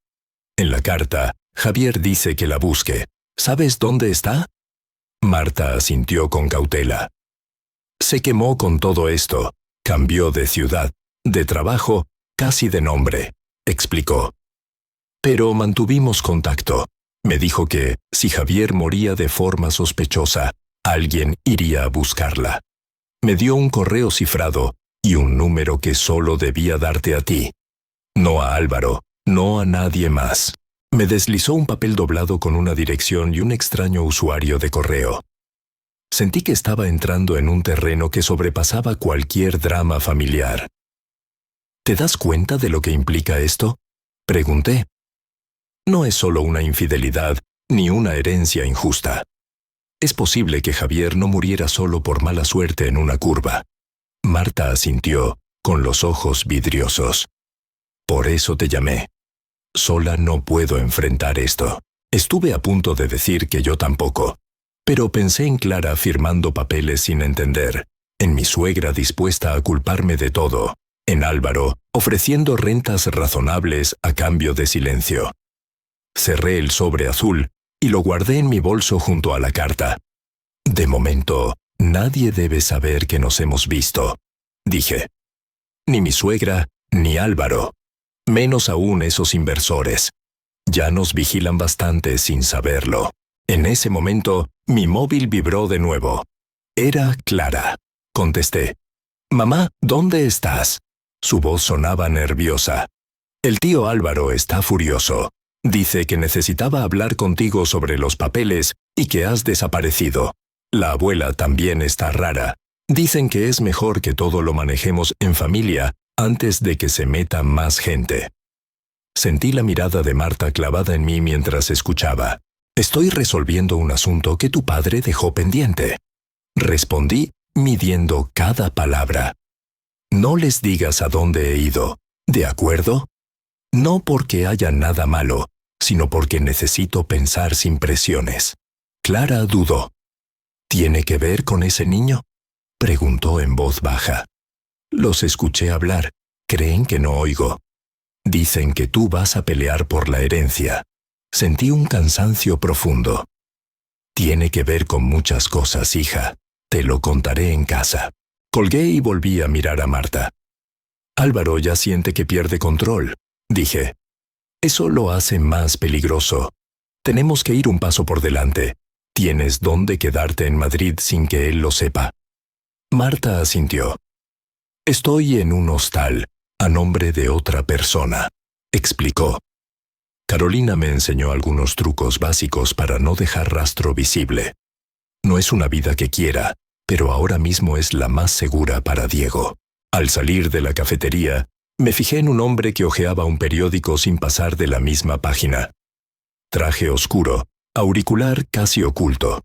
En la carta, Javier dice que la busque. ¿Sabes dónde está? Marta asintió con cautela. Se quemó con todo esto. Cambió de ciudad, de trabajo, casi de nombre, explicó. Pero mantuvimos contacto. Me dijo que, si Javier moría de forma sospechosa, alguien iría a buscarla. Me dio un correo cifrado y un número que solo debía darte a ti. No a Álvaro, no a nadie más. Me deslizó un papel doblado con una dirección y un extraño usuario de correo. Sentí que estaba entrando en un terreno que sobrepasaba cualquier drama familiar. ¿Te das cuenta de lo que implica esto?, pregunté. No es solo una infidelidad ni una herencia injusta. Es posible que Javier no muriera solo por mala suerte en una curva. Marta asintió, con los ojos vidriosos. Por eso te llamé. Sola no puedo enfrentar esto. Estuve a punto de decir que yo tampoco. Pero pensé en Clara firmando papeles sin entender, en mi suegra dispuesta a culparme de todo, en Álvaro ofreciendo rentas razonables a cambio de silencio. Cerré el sobre azul y lo guardé en mi bolso junto a la carta. De momento, nadie debe saber que nos hemos visto, dije. Ni mi suegra, ni Álvaro. Menos aún esos inversores. Ya nos vigilan bastante sin saberlo. En ese momento, mi móvil vibró de nuevo. Era Clara. Contesté. «Mamá, ¿dónde estás?» Su voz sonaba nerviosa. «El tío Álvaro está furioso. Dice que necesitaba hablar contigo sobre los papeles y que has desaparecido. La abuela también está rara. Dicen que es mejor que todo lo manejemos en familia antes de que se meta más gente. Sentí la mirada de Marta clavada en mí mientras escuchaba. Estoy resolviendo un asunto que tu padre dejó pendiente. Respondí, midiendo cada palabra. No les digas a dónde he ido, ¿de acuerdo? No porque haya nada malo, sino porque necesito pensar sin presiones. Clara dudó. ¿Tiene que ver con ese niño?, preguntó en voz baja. Los escuché hablar. Creen que no oigo. Dicen que tú vas a pelear por la herencia. Sentí un cansancio profundo. Tiene que ver con muchas cosas, hija. Te lo contaré en casa. Colgué y volví a mirar a Marta. Álvaro ya siente que pierde control, dije. Eso lo hace más peligroso. Tenemos que ir un paso por delante. Tienes dónde quedarte en Madrid sin que él lo sepa. Marta asintió. Estoy en un hostal, a nombre de otra persona, explicó. Carolina me enseñó algunos trucos básicos para no dejar rastro visible. No es una vida que quiera, pero ahora mismo es la más segura para Diego. Al salir de la cafetería, me fijé en un hombre que hojeaba un periódico sin pasar de la misma página. Traje oscuro, auricular casi oculto.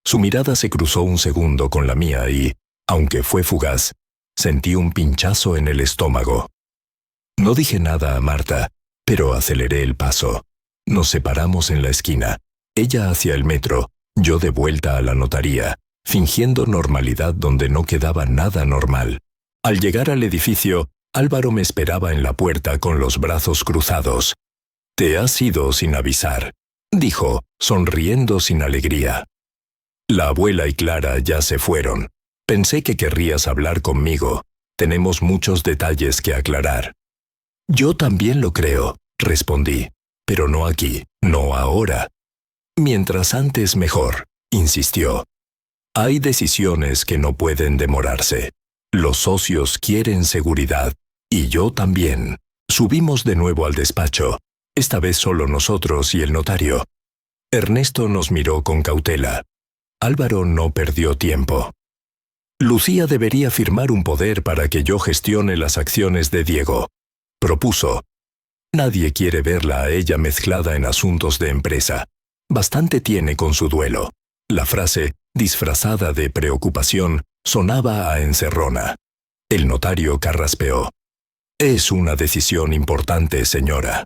Su mirada se cruzó un segundo con la mía y, aunque fue fugaz, sentí un pinchazo en el estómago. No dije nada a Marta, pero aceleré el paso. Nos separamos en la esquina, ella hacia el metro, yo de vuelta a la notaría, fingiendo normalidad donde no quedaba nada normal. Al llegar al edificio, Álvaro me esperaba en la puerta con los brazos cruzados. «Te has ido sin avisar», dijo, sonriendo sin alegría. «La abuela y Clara ya se fueron. Pensé que querrías hablar conmigo. Tenemos muchos detalles que aclarar». «Yo también lo creo», respondí, «pero no aquí, no ahora». «Mientras antes mejor», insistió. «Hay decisiones que no pueden demorarse. Los socios quieren seguridad, y yo también». Subimos de nuevo al despacho, esta vez solo nosotros y el notario. Ernesto nos miró con cautela. Álvaro no perdió tiempo. «Lucía debería firmar un poder para que yo gestione las acciones de Diego», propuso. «Nadie quiere verla a ella mezclada en asuntos de empresa. Bastante tiene con su duelo». La frase, disfrazada de preocupación, sonaba a encerrona. El notario carraspeó. «Es una decisión importante, señora»,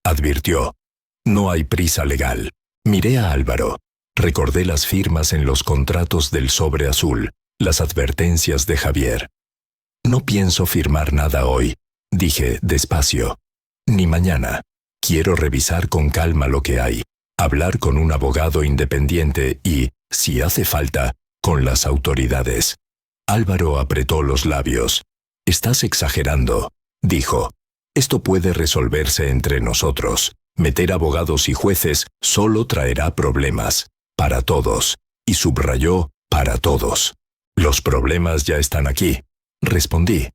advirtió. «No hay prisa legal». Miré a Álvaro. Recordé las firmas en los contratos del sobre azul, las advertencias de Javier. «No pienso firmar nada hoy», dije despacio. «Ni mañana. Quiero revisar con calma lo que hay, hablar con un abogado independiente y, si hace falta, con las autoridades». Álvaro apretó los labios. «Estás exagerando», dijo. «Esto puede resolverse entre nosotros. Meter abogados y jueces solo traerá problemas. Para todos». Y subrayó, «para todos». «Los problemas ya están aquí», respondí.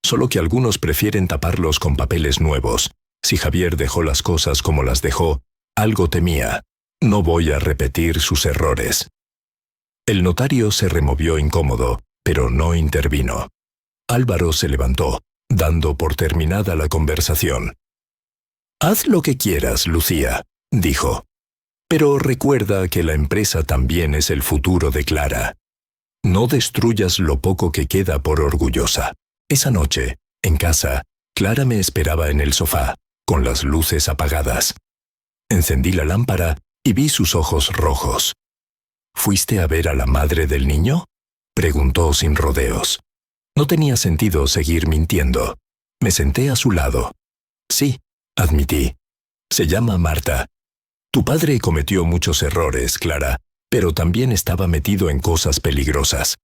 «Solo que algunos prefieren taparlos con papeles nuevos. Si Javier dejó las cosas como las dejó, algo temía. No voy a repetir sus errores». El notario se removió incómodo, pero no intervino. Álvaro se levantó, dando por terminada la conversación. «Haz lo que quieras, Lucía», dijo. «Pero recuerda que la empresa también es el futuro de Clara. No destruyas lo poco que queda por orgullosa». Esa noche, en casa, Clara me esperaba en el sofá, con las luces apagadas. Encendí la lámpara y vi sus ojos rojos. «¿Fuiste a ver a la madre del niño?», preguntó sin rodeos. No tenía sentido seguir mintiendo. Me senté a su lado. «Sí», admití. «Se llama Marta. Tu padre cometió muchos errores, Clara, pero también estaba metido en cosas peligrosas.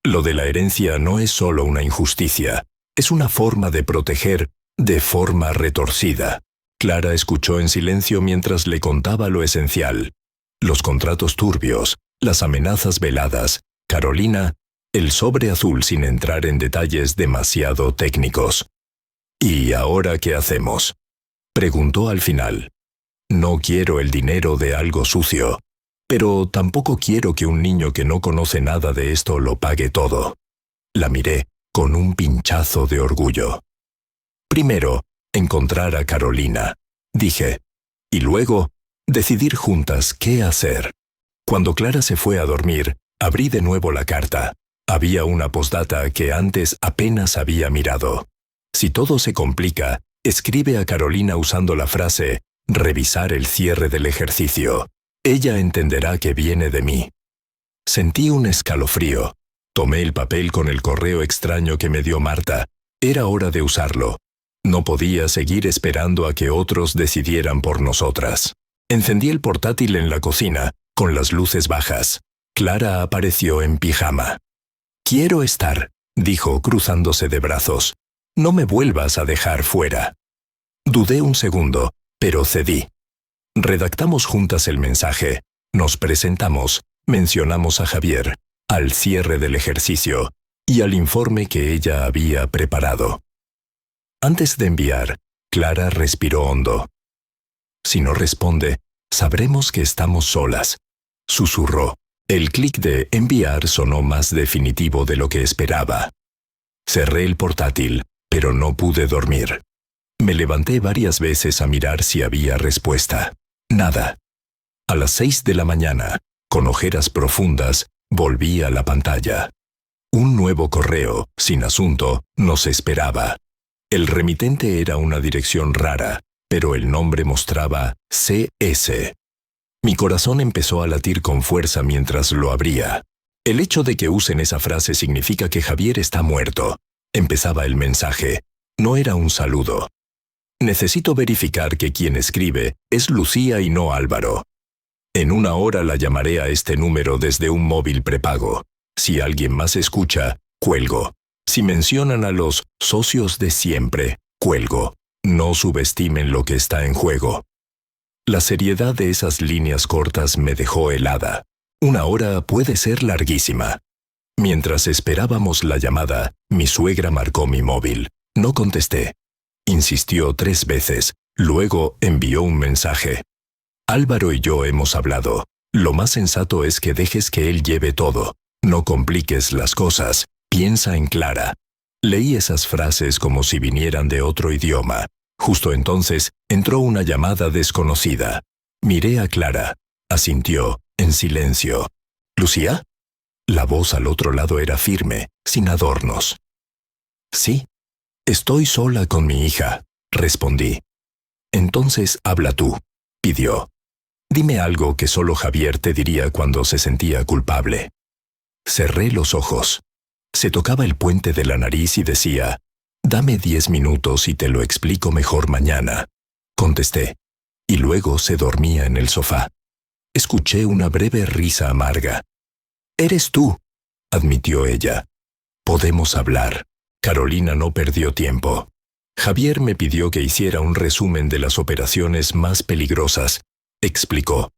Lo de la herencia no es solo una injusticia, es una forma de proteger de forma retorcida». Clara escuchó en silencio mientras le contaba lo esencial. Los contratos turbios, las amenazas veladas, Carolina, el sobre azul sin entrar en detalles demasiado técnicos. «¿Y ahora qué hacemos?», preguntó al final. «No quiero el dinero de algo sucio. Pero tampoco quiero que un niño que no conoce nada de esto lo pague todo. La miré con un pinchazo de orgullo. Primero, encontrar a Carolina, dije, y luego, decidir juntas qué hacer. Cuando Clara se fue a dormir, abrí de nuevo la carta. Había una postdata que antes apenas había mirado. Si todo se complica, escribe a Carolina usando la frase «revisar el cierre del ejercicio». Ella entenderá que viene de mí. Sentí un escalofrío. Tomé el papel con el correo extraño que me dio Marta. Era hora de usarlo. No podía seguir esperando a que otros decidieran por nosotras. Encendí el portátil en la cocina, con las luces bajas. Clara apareció en pijama. «Quiero estar», dijo cruzándose de brazos. «No me vuelvas a dejar fuera». Dudé un segundo, pero cedí. Redactamos juntas el mensaje, nos presentamos, mencionamos a Javier, al cierre del ejercicio y al informe que ella había preparado. Antes de enviar, Clara respiró hondo. «Si no responde, sabremos que estamos solas», susurró. El clic de enviar sonó más definitivo de lo que esperaba. Cerré el portátil, pero no pude dormir. Me levanté varias veces a mirar si había respuesta. Nada. A las 6 de la mañana, con ojeras profundas, volví a la pantalla. Un nuevo correo, sin asunto, nos esperaba. El remitente era una dirección rara, pero el nombre mostraba CS. Mi corazón empezó a latir con fuerza mientras lo abría. El hecho de que usen esa frase significa que Javier está muerto. Empezaba el mensaje. No era un saludo. Necesito verificar que quien escribe es Lucía y no Álvaro. En 1 hora la llamaré a este número desde un móvil prepago. Si alguien más escucha, cuelgo. Si mencionan a los socios de siempre, cuelgo. No subestimen lo que está en juego. La seriedad de esas líneas cortas me dejó helada. 1 hora puede ser larguísima. Mientras esperábamos la llamada, mi suegra marcó mi móvil. No contesté. Insistió 3 veces, luego envió un mensaje. «Álvaro y yo hemos hablado. Lo más sensato es que dejes que él lleve todo. No compliques las cosas. Piensa en Clara». Leí esas frases como si vinieran de otro idioma. Justo entonces entró una llamada desconocida. Miré a Clara. Asintió, en silencio. «¿Lucía?» La voz al otro lado era firme, sin adornos. «Sí. Estoy sola con mi hija», respondí. «Entonces habla tú», pidió. «Dime algo que solo Javier te diría cuando se sentía culpable». Cerré los ojos. Se tocaba el puente de la nariz y decía, «Dame 10 minutos y te lo explico mejor mañana». Contesté, y luego se dormía en el sofá. Escuché una breve risa amarga. «Eres tú», admitió ella. «Podemos hablar». Carolina no perdió tiempo. Javier me pidió que hiciera un resumen de las operaciones más peligrosas, explicó.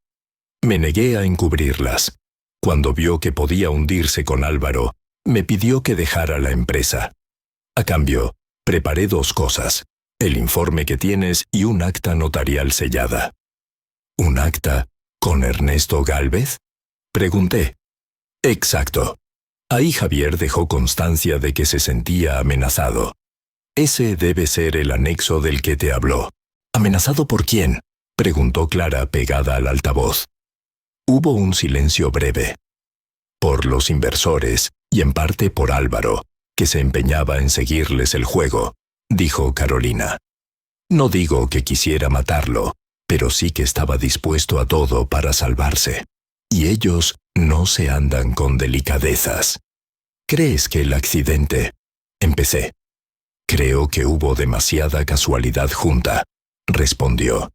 Me negué a encubrirlas. Cuando vio que podía hundirse con Álvaro, me pidió que dejara la empresa. A cambio, preparé 2 cosas, el informe que tienes y un acta notarial sellada. ¿Un acta con Ernesto Gálvez?, pregunté. Exacto. Ahí Javier dejó constancia de que se sentía amenazado. Ese debe ser el anexo del que te habló. ¿Amenazado por quién?, preguntó Clara pegada al altavoz. Hubo un silencio breve. Por los inversores, y en parte por Álvaro, que se empeñaba en seguirles el juego, dijo Carolina. No digo que quisiera matarlo, pero sí que estaba dispuesto a todo para salvarse. Y ellos no se andan con delicadezas. ¿Crees que el accidente? Empecé. Creo que hubo demasiada casualidad junta, respondió,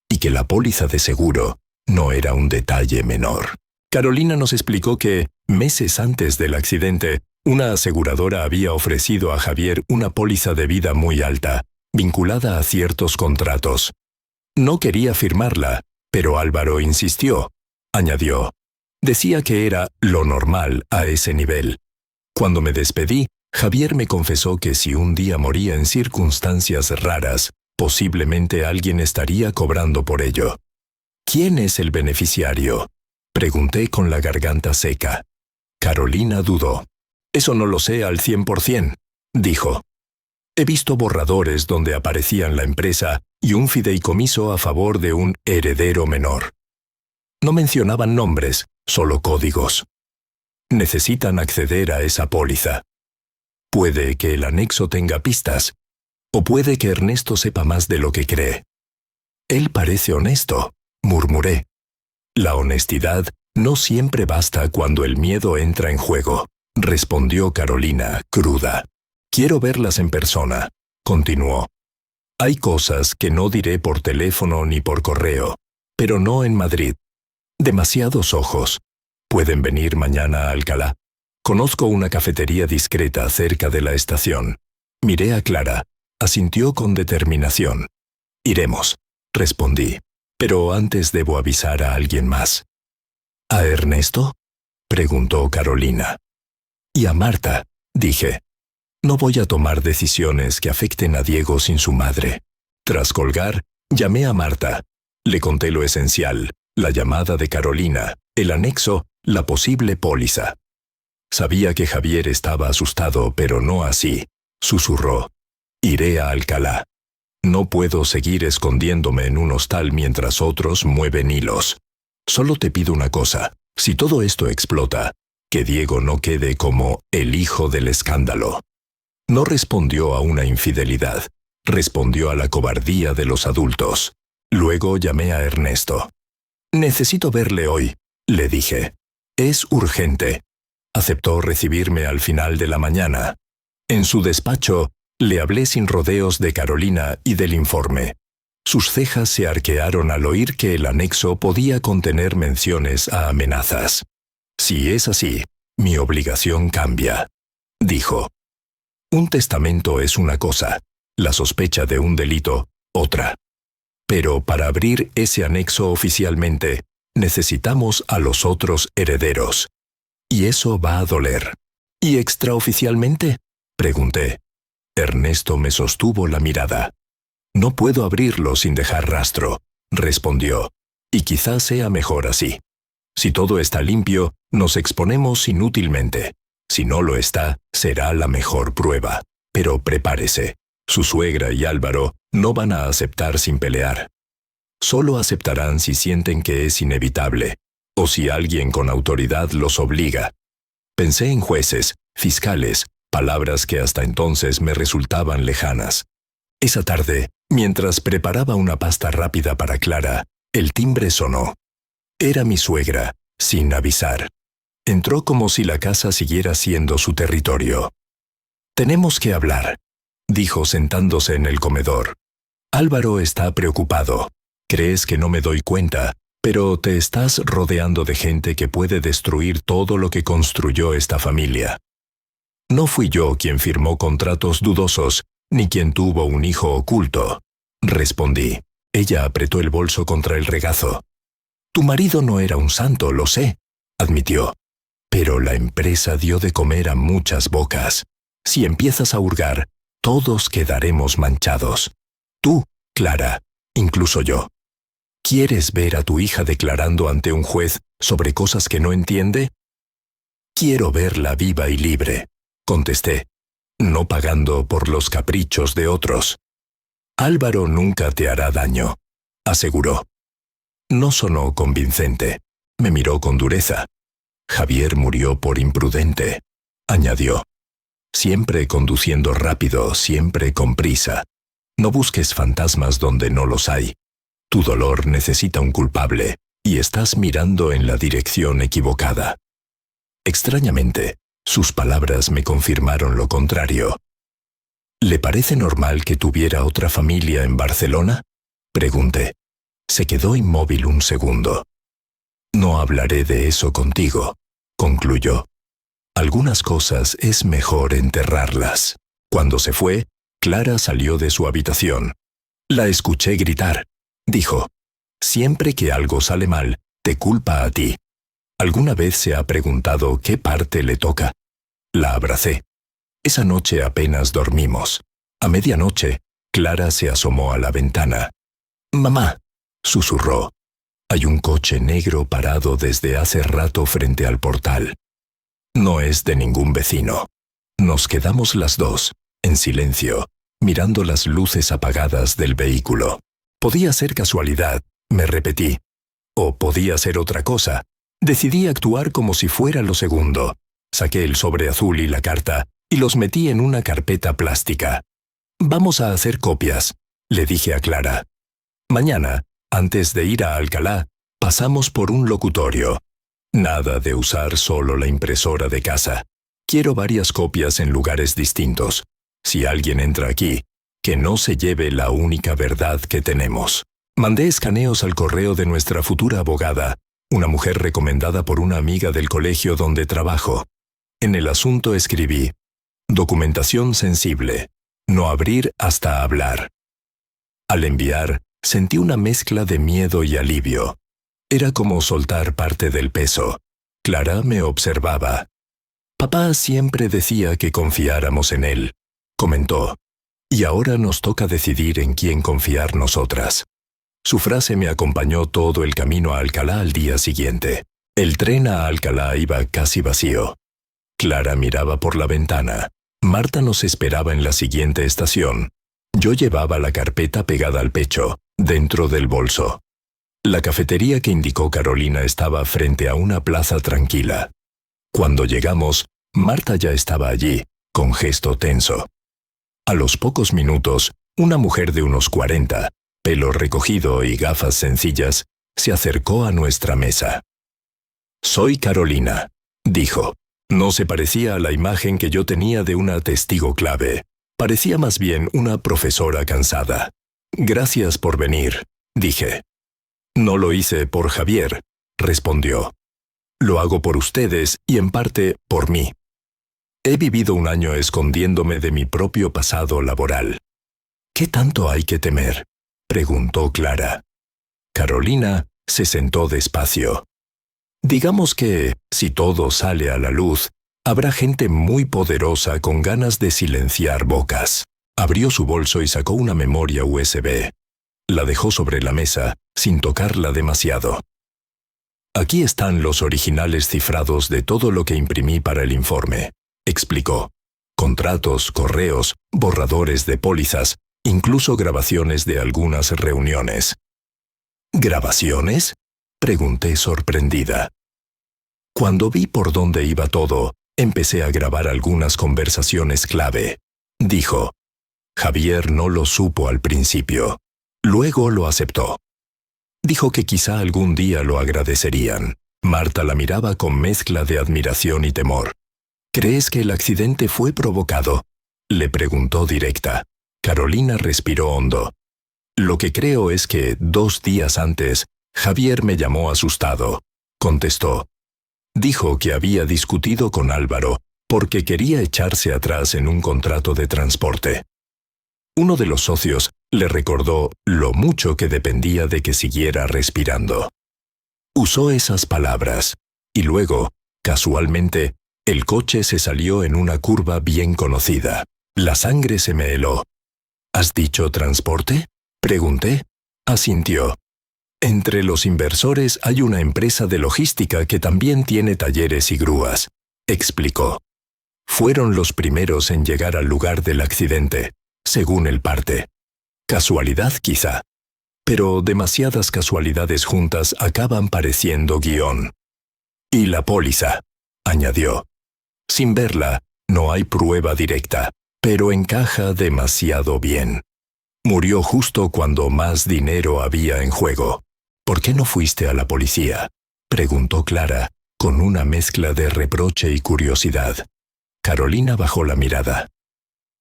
y que la póliza de seguro no era un detalle menor. Carolina nos explicó que, meses antes del accidente, una aseguradora había ofrecido a Javier una póliza de vida muy alta, vinculada a ciertos contratos. No quería firmarla, pero Álvaro insistió. Añadió. Decía que era lo normal a ese nivel. Cuando me despedí, Javier me confesó que si un día moría en circunstancias raras, posiblemente alguien estaría cobrando por ello. ¿Quién es el beneficiario?, Pregunté con la garganta seca. Carolina dudó. Eso no lo sé al 100%, dijo. He visto borradores donde aparecían la empresa y un fideicomiso a favor de un heredero menor. No mencionaban nombres, solo códigos. Necesitan acceder a esa póliza. Puede que el anexo tenga pistas, o puede que Ernesto sepa más de lo que cree. Él parece honesto, murmuré. La honestidad no siempre basta cuando el miedo entra en juego, respondió Carolina, cruda. Quiero verlas en persona, continuó. Hay cosas que no diré por teléfono ni por correo, pero no en Madrid. Demasiados ojos. ¿Pueden venir mañana a Alcalá? Conozco una cafetería discreta cerca de la estación. Miré a Clara. Asintió con determinación. Iremos, respondí. Pero antes debo avisar a alguien más. ¿A Ernesto?, preguntó Carolina. Y a Marta, dije. No voy a tomar decisiones que afecten a Diego sin su madre. Tras colgar, llamé a Marta. Le conté lo esencial, la llamada de Carolina, el anexo, la posible póliza. Sabía que Javier estaba asustado, pero no así. Susurró. Iré a Alcalá. No puedo seguir escondiéndome en un hostal mientras otros mueven hilos. Solo te pido una cosa. Si todo esto explota, que Diego no quede como el hijo del escándalo. No respondió a una infidelidad. Respondió a la cobardía de los adultos. Luego llamé a Ernesto. Necesito verle hoy, le dije. Es urgente. Aceptó recibirme al final de la mañana. En su despacho, le hablé sin rodeos de Carolina y del informe. Sus cejas se arquearon al oír que el anexo podía contener menciones a amenazas. Si es así, mi obligación cambia, dijo. Un testamento es una cosa, la sospecha de un delito, otra. Pero para abrir ese anexo oficialmente, necesitamos a los otros herederos. Y eso va a doler. ¿Y extraoficialmente?, pregunté. Ernesto me sostuvo la mirada. No puedo abrirlo sin dejar rastro, respondió. Y quizás sea mejor así. Si todo está limpio, nos exponemos inútilmente. Si no lo está, será la mejor prueba. Pero prepárese. Su suegra y Álvaro no van a aceptar sin pelear. Solo aceptarán si sienten que es inevitable, o si alguien con autoridad los obliga. Pensé en jueces, fiscales, palabras que hasta entonces me resultaban lejanas. Esa tarde, mientras preparaba una pasta rápida para Clara, el timbre sonó. Era mi suegra, sin avisar. Entró como si la casa siguiera siendo su territorio. «Tenemos que hablar», dijo sentándose en el comedor. «Álvaro está preocupado. Crees que no me doy cuenta, pero te estás rodeando de gente que puede destruir todo lo que construyó esta familia. No fui yo quien firmó contratos dudosos, ni quien tuvo un hijo oculto», respondí. Ella apretó el bolso contra el regazo. «Tu marido no era un santo, lo sé», admitió. «Pero la empresa dio de comer a muchas bocas. Si empiezas a hurgar, todos quedaremos manchados. Tú, Clara, incluso yo. ¿Quieres ver a tu hija declarando ante un juez sobre cosas que no entiende?» «Quiero verla viva y libre», contesté, «no pagando por los caprichos de otros». «Álvaro nunca te hará daño», aseguró. No sonó convincente. Me miró con dureza. «Javier murió por imprudente», añadió. «Siempre conduciendo rápido, siempre con prisa. No busques fantasmas donde no los hay. Tu dolor necesita un culpable, y estás mirando en la dirección equivocada». Extrañamente, sus palabras me confirmaron lo contrario. «¿Le parece normal que tuviera otra familia en Barcelona?», pregunté. Se quedó inmóvil un segundo. «No hablaré de eso contigo», concluyó. «Algunas cosas es mejor enterrarlas». Cuando se fue, Clara salió de su habitación. La escuché gritar. Dijo, «Siempre que algo sale mal, te culpa a ti. ¿Alguna vez se ha preguntado qué parte le toca?». La abracé. Esa noche apenas dormimos. A medianoche, Clara se asomó a la ventana. «Mamá», susurró. Hay un coche negro parado desde hace rato frente al portal. No es de ningún vecino. Nos quedamos las dos, en silencio, mirando las luces apagadas del vehículo. Podía ser casualidad, me repetí. O podía ser otra cosa. Decidí actuar como si fuera lo segundo. Saqué el sobre azul y la carta y los metí en una carpeta plástica. «Vamos a hacer copias», le dije a Clara. «Mañana, antes de ir a Alcalá, pasamos por un locutorio. Nada de usar solo la impresora de casa. Quiero varias copias en lugares distintos. Si alguien entra aquí, que no se lleve la única verdad que tenemos». Mandé escaneos al correo de nuestra futura abogada, una mujer recomendada por una amiga del colegio donde trabajo. En el asunto escribí: «Documentación sensible. No abrir hasta hablar». Al enviar, sentí una mezcla de miedo y alivio. Era como soltar parte del peso. Clara me observaba. «Papá siempre decía que confiáramos en él», comentó. «Y ahora nos toca decidir en quién confiar nosotras». Su frase me acompañó todo el camino a Alcalá al día siguiente. El tren a Alcalá iba casi vacío. Clara miraba por la ventana. Marta nos esperaba en la siguiente estación. Yo llevaba la carpeta pegada al pecho, dentro del bolso. La cafetería que indicó Carolina estaba frente a una plaza tranquila. Cuando llegamos, Marta ya estaba allí, con gesto tenso. A los pocos minutos, una mujer de unos 40, pelo recogido y gafas sencillas, se acercó a nuestra mesa. «Soy Carolina», dijo. No se parecía a la imagen que yo tenía de una testigo clave. Parecía más bien una profesora cansada. «Gracias por venir», dije. «No lo hice por Javier», respondió. «Lo hago por ustedes y en parte por mí. He vivido un año escondiéndome de mi propio pasado laboral». «¿Qué tanto hay que temer?», preguntó Clara. Carolina se sentó despacio. «Digamos que, si todo sale a la luz, habrá gente muy poderosa con ganas de silenciar bocas». Abrió su bolso y sacó una memoria USB. La dejó sobre la mesa, sin tocarla demasiado. «Aquí están los originales cifrados de todo lo que imprimí para el informe», explicó. «Contratos, correos, borradores de pólizas, incluso grabaciones de algunas reuniones». «¿Grabaciones?», pregunté sorprendida. Cuando vi por dónde iba todo, empecé a grabar algunas conversaciones clave. Dijo: «Javier no lo supo al principio. Luego lo aceptó. Dijo que quizá algún día lo agradecerían». Marta la miraba con mezcla de admiración y temor. «¿Crees que el accidente fue provocado?», le preguntó directa. Carolina respiró hondo. «Lo que creo es que 2 días antes, Javier me llamó asustado», contestó. Dijo que había discutido con Álvaro porque quería echarse atrás en un contrato de transporte. Uno de los socios le recordó lo mucho que dependía de que siguiera respirando. Usó esas palabras, y luego, casualmente, el coche se salió en una curva bien conocida. La sangre se me heló. «¿Has dicho transporte?», pregunté. Asintió. «Entre los inversores hay una empresa de logística que también tiene talleres y grúas», explicó. «Fueron los primeros en llegar al lugar del accidente, según el parte. Casualidad quizá. Pero demasiadas casualidades juntas acaban pareciendo guión». «Y la póliza», añadió. «Sin verla, no hay prueba directa, pero encaja demasiado bien. Murió justo cuando más dinero había en juego». «¿Por qué no fuiste a la policía?», preguntó Clara, con una mezcla de reproche y curiosidad. Carolina bajó la mirada.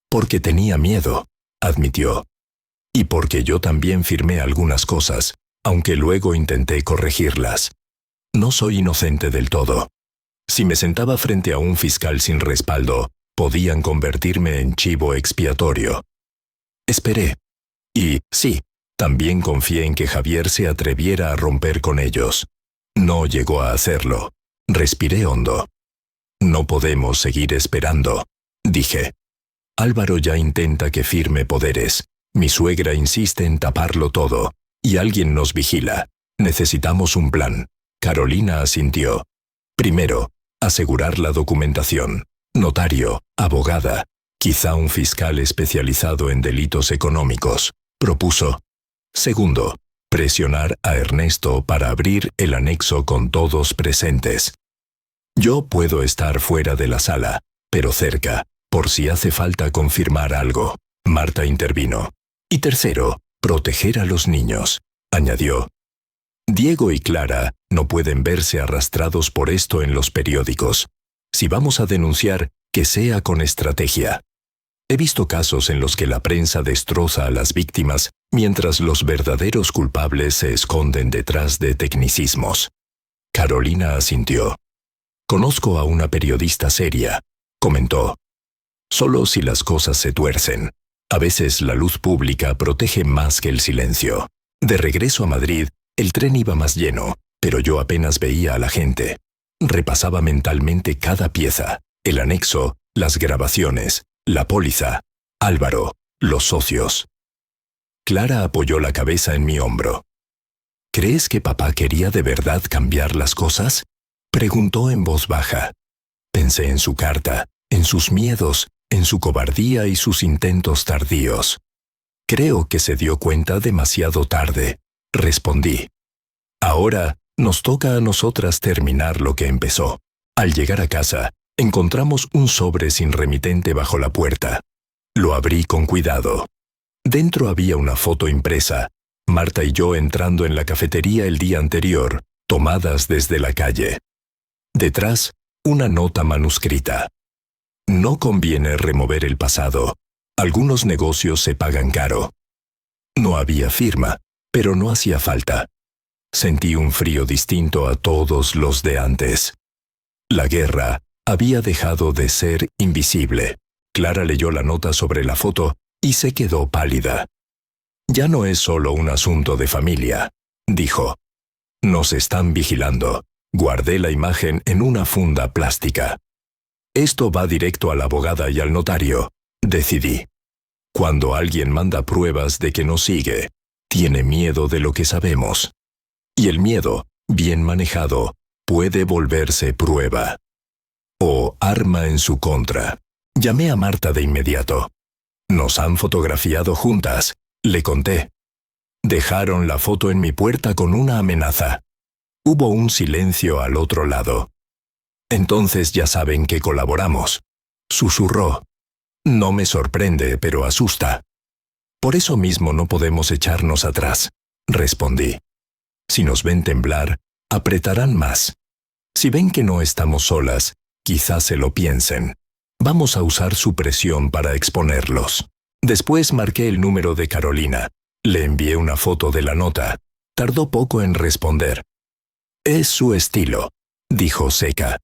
«Porque tenía miedo», admitió. «Y porque yo también firmé algunas cosas, aunque luego intenté corregirlas. No soy inocente del todo. Si me sentaba frente a un fiscal sin respaldo, podían convertirme en chivo expiatorio. Esperé. Y, sí, también confié en que Javier se atreviera a romper con ellos. No llegó a hacerlo. Respiré hondo. «No podemos seguir esperando», dije. «Álvaro ya intenta que firme poderes. Mi suegra insiste en taparlo todo, y alguien nos vigila. Necesitamos un plan. Carolina asintió. Primero, asegurar la documentación. Notario, abogada, quizá un fiscal especializado en delitos económicos, propuso. Segundo, presionar a Ernesto para abrir el anexo con todos presentes. Yo puedo estar fuera de la sala, pero cerca, por si hace falta confirmar algo. Marta intervino. Y tercero, proteger a los niños, añadió. Diego y Clara no pueden verse arrastrados por esto en los periódicos. Si vamos a denunciar, que sea con estrategia. He visto casos en los que la prensa destroza a las víctimas, mientras los verdaderos culpables se esconden detrás de tecnicismos. Carolina asintió. Conozco a una periodista seria, comentó. Solo si las cosas se tuercen. A veces la luz pública protege más que el silencio. De regreso a Madrid, el tren iba más lleno, pero yo apenas veía a la gente. Repasaba mentalmente cada pieza, el anexo, las grabaciones, la póliza, Álvaro, los socios. Clara apoyó la cabeza en mi hombro. ¿Crees que papá quería de verdad cambiar las cosas? Preguntó en voz baja. Pensé en su carta, en sus miedos, en su cobardía y sus intentos tardíos. Creo que se dio cuenta demasiado tarde, respondí. Ahora nos toca a nosotras terminar lo que empezó. Al llegar a casa, encontramos un sobre sin remitente bajo la puerta. Lo abrí con cuidado. Dentro había una foto impresa, Marta y yo entrando en la cafetería el día anterior, tomadas desde la calle. Detrás, una nota manuscrita. No conviene remover el pasado. Algunos negocios se pagan caro. No había firma, pero no hacía falta. Sentí un frío distinto a todos los de antes. La guerra había dejado de ser invisible. Clara leyó la nota sobre la foto y se quedó pálida. Ya no es solo un asunto de familia, dijo. Nos están vigilando. Guardé la imagen en una funda plástica. Esto va directo a la abogada y al notario, decidí. Cuando alguien manda pruebas de que nos sigue, tiene miedo de lo que sabemos. Y el miedo, bien manejado, puede volverse prueba. O arma en su contra. Llamé a Marta de inmediato. Nos han fotografiado juntas, le conté. Dejaron la foto en mi puerta con una amenaza. Hubo un silencio al otro lado. Entonces ya saben que colaboramos, susurró. No me sorprende, pero asusta. Por eso mismo no podemos echarnos atrás, respondí. Si nos ven temblar, apretarán más. Si ven que no estamos solas, quizás se lo piensen. Vamos a usar su presión para exponerlos. Después marqué el número de Carolina. Le envié una foto de la nota. Tardó poco en responder. Es su estilo, dijo seca.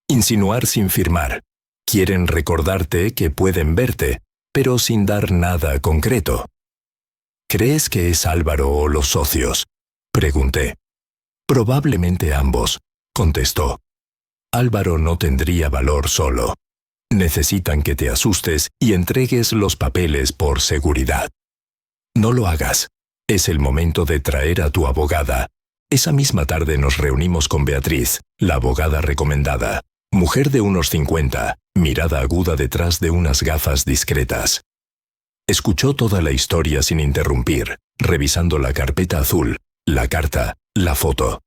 Insinuar sin firmar. Quieren recordarte que pueden verte, pero sin dar nada concreto. ¿Crees que es Álvaro o los socios? Pregunté. Probablemente ambos, contestó. Álvaro no tendría valor solo. Necesitan que te asustes y entregues los papeles por seguridad. No lo hagas. Es el momento de traer a tu abogada. Esa misma tarde nos reunimos con Beatriz, la abogada recomendada. Mujer de unos 50, mirada aguda detrás de unas gafas discretas. Escuchó toda la historia sin interrumpir, revisando la carpeta azul, la carta, la foto.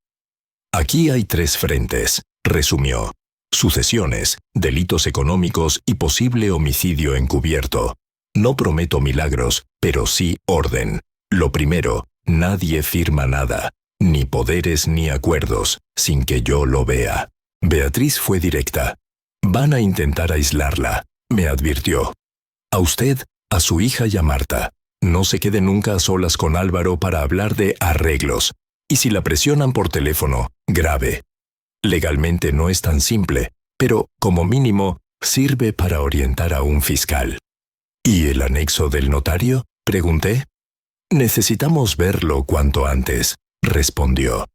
Aquí hay 3 frentes, resumió. Sucesiones, delitos económicos y posible homicidio encubierto. No prometo milagros, pero sí orden. Lo primero, nadie firma nada, ni poderes ni acuerdos, sin que yo lo vea. Beatriz fue directa. Van a intentar aislarla, me advirtió. A usted, a su hija y a Marta. No se quede nunca a solas con Álvaro para hablar de arreglos. Y si la presionan por teléfono, grave. Legalmente no es tan simple, pero, como mínimo, sirve para orientar a un fiscal. ¿Y el anexo del notario? Pregunté. Necesitamos verlo cuanto antes, respondió.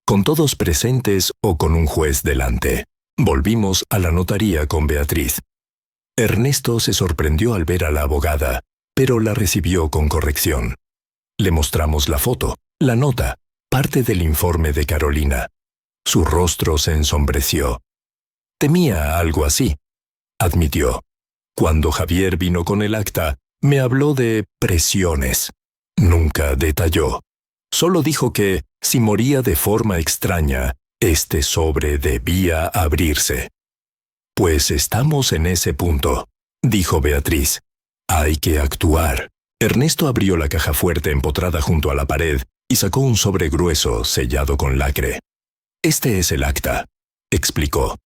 Con todos presentes o con un juez delante. Volvimos a la notaría con Beatriz. Ernesto se sorprendió al ver a la abogada, pero la recibió con corrección. Le mostramos la foto, la nota, parte del informe de Carolina. Su rostro se ensombreció. Temía algo así, admitió. Cuando Javier vino con el acta, me habló de presiones. Nunca detalló. Solo dijo que, si moría de forma extraña, este sobre debía abrirse. Pues estamos en ese punto, dijo Beatriz. Hay que actuar. Ernesto abrió la caja fuerte empotrada junto a la pared y sacó un sobre grueso sellado con lacre. Este es el acta, explicó.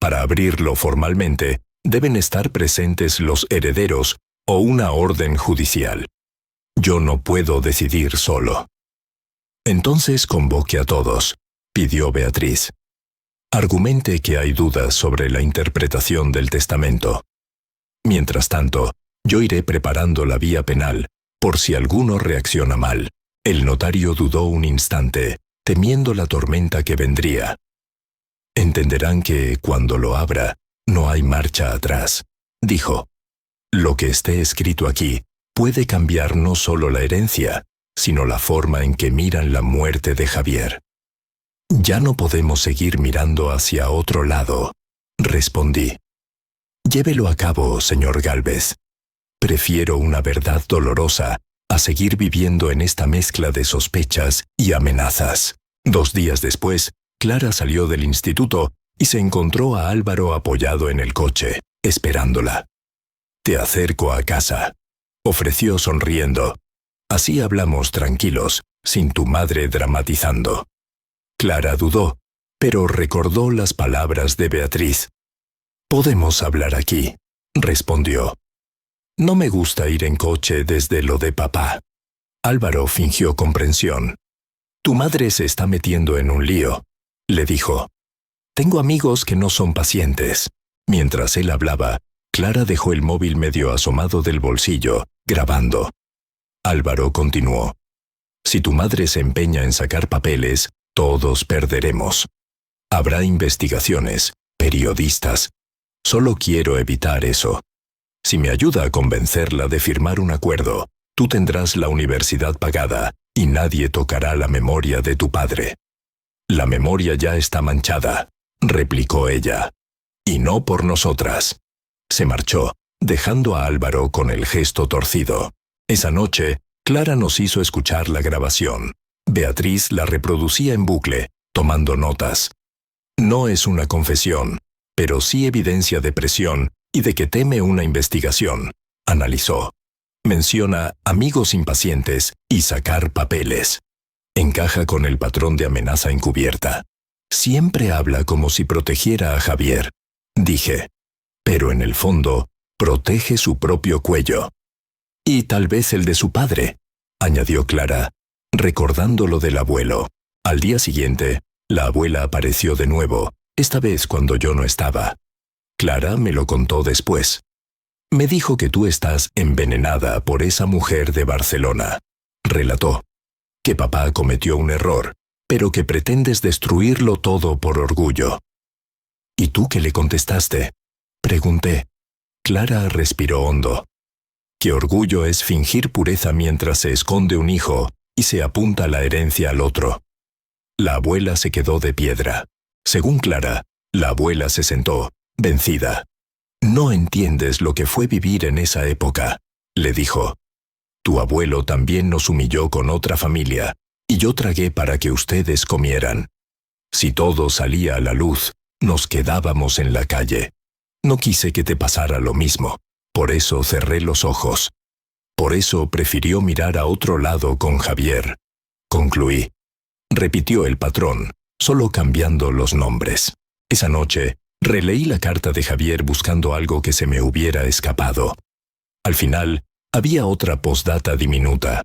Para abrirlo formalmente, deben estar presentes los herederos o una orden judicial. Yo no puedo decidir solo. Entonces convoque a todos, pidió Beatriz. Argumente que hay dudas sobre la interpretación del testamento. Mientras tanto, yo iré preparando la vía penal, por si alguno reacciona mal. El notario dudó un instante, temiendo la tormenta que vendría. Entenderán que, cuando lo abra, no hay marcha atrás, dijo. Lo que esté escrito aquí puede cambiar no solo la herencia, sino la forma en que miran la muerte de Javier. Ya no podemos seguir mirando hacia otro lado, respondí. Llévelo a cabo, señor Gálvez. Prefiero una verdad dolorosa a seguir viviendo en esta mezcla de sospechas y amenazas. 2 días después, Clara salió del instituto y se encontró a Álvaro apoyado en el coche, esperándola. «Te acerco a casa», ofreció sonriendo. «Así hablamos tranquilos, sin tu madre dramatizando». Clara dudó, pero recordó las palabras de Beatriz. «Podemos hablar aquí», respondió. «No me gusta ir en coche desde lo de papá». Álvaro fingió comprensión. «Tu madre se está metiendo en un lío», le dijo. «Tengo amigos que no son pacientes». Mientras él hablaba, Clara dejó el móvil medio asomado del bolsillo, grabando. Álvaro continuó. «Si tu madre se empeña en sacar papeles, todos perderemos. Habrá investigaciones, periodistas. Solo quiero evitar eso. Si me ayuda a convencerla de firmar un acuerdo, tú tendrás la universidad pagada y nadie tocará la memoria de tu padre». «La memoria ya está manchada», replicó ella. «Y no por nosotras». Se marchó, dejando a Álvaro con el gesto torcido. Esa noche, Clara nos hizo escuchar la grabación. Beatriz la reproducía en bucle, tomando notas. No es una confesión, pero sí evidencia de presión y de que teme una investigación, analizó. Menciona amigos impacientes y sacar papeles. Encaja con el patrón de amenaza encubierta. Siempre habla como si protegiera a Javier, dije. Pero en el fondo, protege su propio cuello. Y tal vez el de su padre, añadió Clara, recordando lo del abuelo. Al día siguiente, la abuela apareció de nuevo, esta vez cuando yo no estaba. Clara me lo contó después. Me dijo que tú estás envenenada por esa mujer de Barcelona, relató. Que papá cometió un error, pero que pretendes destruirlo todo por orgullo. ¿Y tú qué le contestaste?, pregunté. Clara respiró hondo. Que orgullo es fingir pureza mientras se esconde un hijo y se apunta la herencia al otro. La abuela se quedó de piedra. Según Clara, la abuela se sentó, vencida. «No entiendes lo que fue vivir en esa época», le dijo. «Tu abuelo también nos humilló con otra familia, y yo tragué para que ustedes comieran. Si todo salía a la luz, nos quedábamos en la calle. No quise que te pasara lo mismo, por eso cerré los ojos. Por eso prefirió mirar a otro lado con Javier», concluí. Repitió el patrón, solo cambiando los nombres. Esa noche, releí la carta de Javier buscando algo que se me hubiera escapado. Al final, había otra postdata diminuta.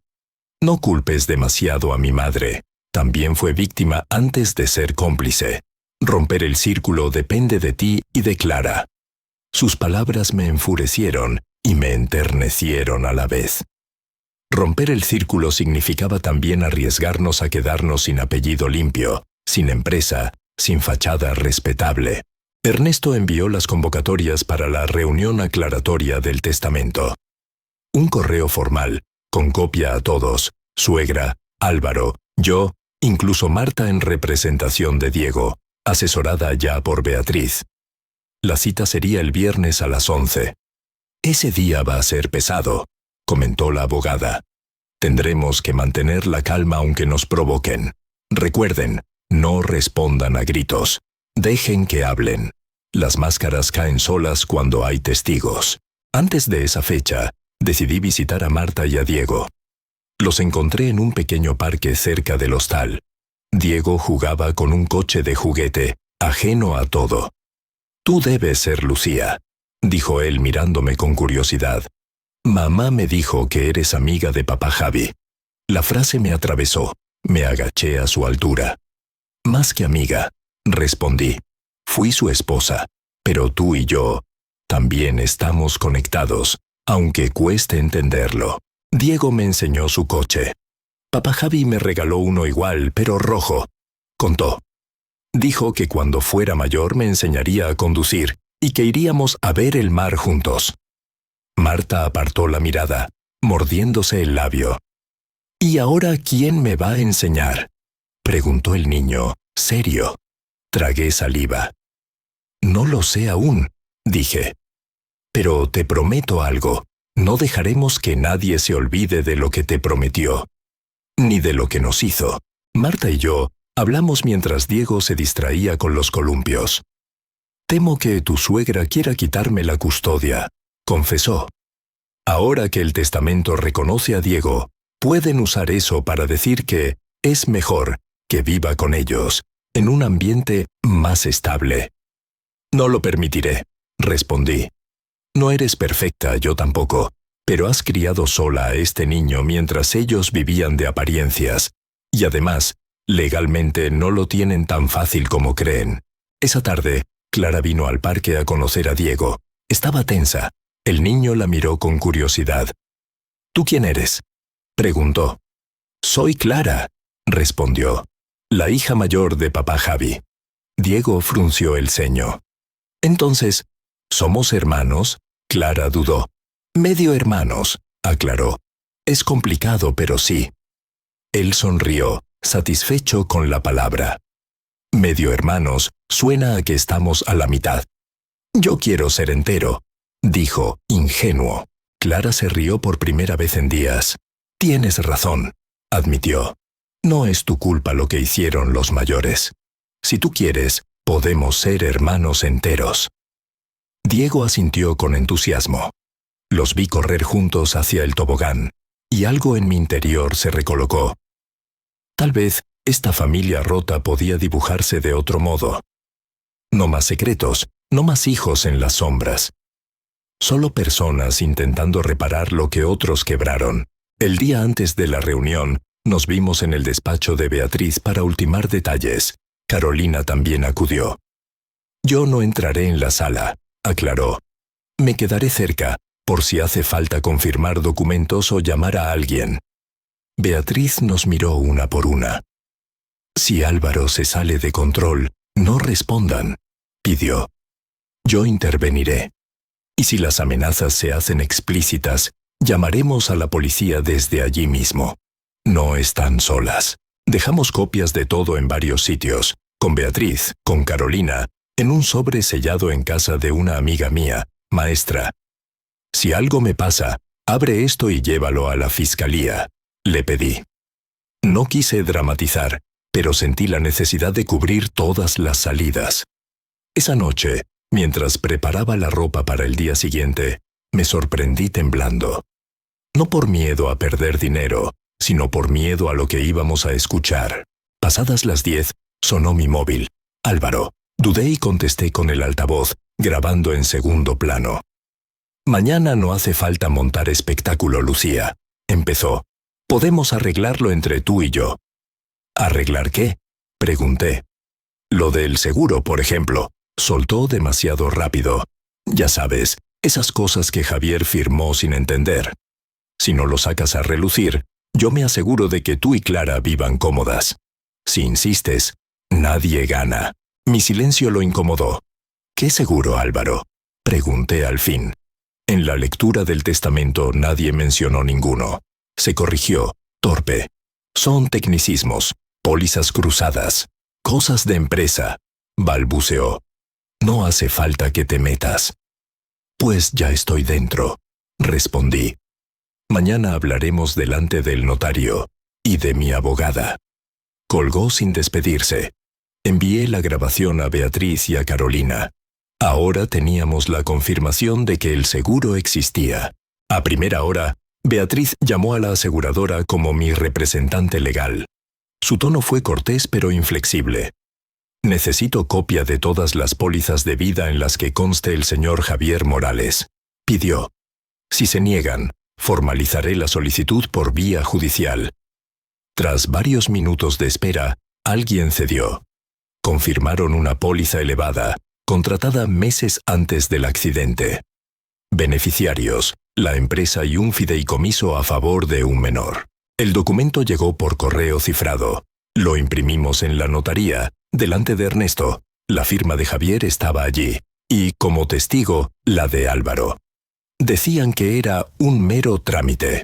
«No culpes demasiado a mi madre. También fue víctima antes de ser cómplice. Romper el círculo depende de ti y de Clara». Sus palabras me enfurecieron y me enternecieron a la vez. Romper el círculo significaba también arriesgarnos a quedarnos sin apellido limpio, sin empresa, sin fachada respetable. Ernesto envió las convocatorias para la reunión aclaratoria del testamento. Un correo formal, con copia a todos, suegra, Álvaro, yo incluso Marta en representación de Diego, asesorada ya por Beatriz. La cita sería el viernes a las 11. Ese día va a ser pesado, comentó la abogada. Tendremos que mantener la calma aunque nos provoquen. Recuerden, no respondan a gritos. Dejen que hablen. Las máscaras caen solas cuando hay testigos. Antes de esa fecha, decidí visitar a Marta y a Diego. Los encontré en un pequeño parque cerca del hostal. Diego jugaba con un coche de juguete, ajeno a todo. «Tú debes ser Lucía», dijo él mirándome con curiosidad. «Mamá me dijo que eres amiga de papá Javi». La frase me atravesó. Me agaché a su altura. «Más que amiga», respondí. «Fui su esposa, pero tú y yo también estamos conectados, aunque cueste entenderlo». Diego me enseñó su coche. «Papá Javi me regaló uno igual, pero rojo», contó. Dijo que cuando fuera mayor me enseñaría a conducir y que iríamos a ver el mar juntos. Marta apartó la mirada, mordiéndose el labio. «¿Y ahora quién me va a enseñar?», preguntó el niño, serio. Tragué saliva. «No lo sé aún», dije. «Pero te prometo algo. No dejaremos que nadie se olvide de lo que te prometió, ni de lo que nos hizo». Marta y yo hablamos mientras Diego se distraía con los columpios. «Temo que tu suegra quiera quitarme la custodia», confesó. «Ahora que el testamento reconoce a Diego, pueden usar eso para decir que es mejor que viva con ellos, en un ambiente más estable». «No lo permitiré», respondí. «No eres perfecta, yo tampoco, pero has criado sola a este niño mientras ellos vivían de apariencias, y además, legalmente no lo tienen tan fácil como creen». Esa tarde, Clara vino al parque a conocer a Diego. Estaba tensa. El niño la miró con curiosidad. «¿Tú quién eres?», preguntó. «Soy Clara», respondió. «La hija mayor de papá Javi». Diego frunció el ceño. «Entonces, ¿somos hermanos?», Clara dudó. «Medio hermanos», aclaró. «Es complicado, pero sí». Él sonrió, satisfecho con la palabra. «Medio hermanos suena a que estamos a la mitad». «Yo quiero ser entero», dijo, ingenuo. Clara se rió por primera vez en días. «Tienes razón», admitió. «No es tu culpa lo que hicieron los mayores. Si tú quieres, podemos ser hermanos enteros». Diego asintió con entusiasmo. Los vi correr juntos hacia el tobogán, y algo en mi interior se recolocó. Tal vez esta familia rota podía dibujarse de otro modo. No más secretos, no más hijos en las sombras. Solo personas intentando reparar lo que otros quebraron. El día antes de la reunión, nos vimos en el despacho de Beatriz para ultimar detalles. Carolina también acudió. «Yo no entraré en la sala», aclaró. «Me quedaré cerca, por si hace falta confirmar documentos o llamar a alguien». Beatriz nos miró una por una. «Si Álvaro se sale de control, no respondan», pidió. «Yo interveniré. Y si las amenazas se hacen explícitas, llamaremos a la policía desde allí mismo. No están solas. Dejamos copias de todo en varios sitios, con Beatriz, con Carolina, en un sobre sellado en casa de una amiga mía, maestra. Si algo me pasa, abre esto y llévalo a la fiscalía», le pedí. No quise dramatizar, pero sentí la necesidad de cubrir todas las salidas. Esa noche, mientras preparaba la ropa para el día siguiente, me sorprendí temblando. No por miedo a perder dinero, sino por miedo a lo que íbamos a escuchar. Pasadas las 10, sonó mi móvil. «Álvaro». Dudé y contesté con el altavoz, grabando en segundo plano. «Mañana no hace falta montar espectáculo, Lucía», empezó. «Podemos arreglarlo entre tú y yo». «¿Arreglar qué?», pregunté. «Lo del seguro, por ejemplo», soltó demasiado rápido. «Ya sabes, esas cosas que Javier firmó sin entender. Si no lo sacas a relucir, yo me aseguro de que tú y Clara vivan cómodas. Si insistes, nadie gana». Mi silencio lo incomodó. «¿Qué seguro, Álvaro?», pregunté al fin. En la lectura del testamento nadie mencionó ninguno. Se corrigió, torpe. «Son tecnicismos. Pólizas cruzadas. Cosas de empresa, balbuceó. No hace falta que te metas. Pues ya estoy dentro, respondí. Mañana hablaremos delante del notario y de mi abogada. Colgó sin despedirse. Envié la grabación a Beatriz y a Carolina. Ahora teníamos la confirmación de que el seguro existía. A primera hora, Beatriz llamó a la aseguradora como mi representante legal. Su tono fue cortés pero inflexible. Necesito copia de todas las pólizas de vida en las que conste el señor Javier Morales, pidió. Si se niegan, formalizaré la solicitud por vía judicial. Tras varios minutos de espera, alguien cedió. Confirmaron una póliza elevada, contratada meses antes del accidente. Beneficiarios, la empresa y un fideicomiso a favor de un menor. El documento llegó por correo cifrado. Lo imprimimos en la notaría, delante de Ernesto. La firma de Javier estaba allí, y, como testigo, la de Álvaro. Decían que era un mero trámite,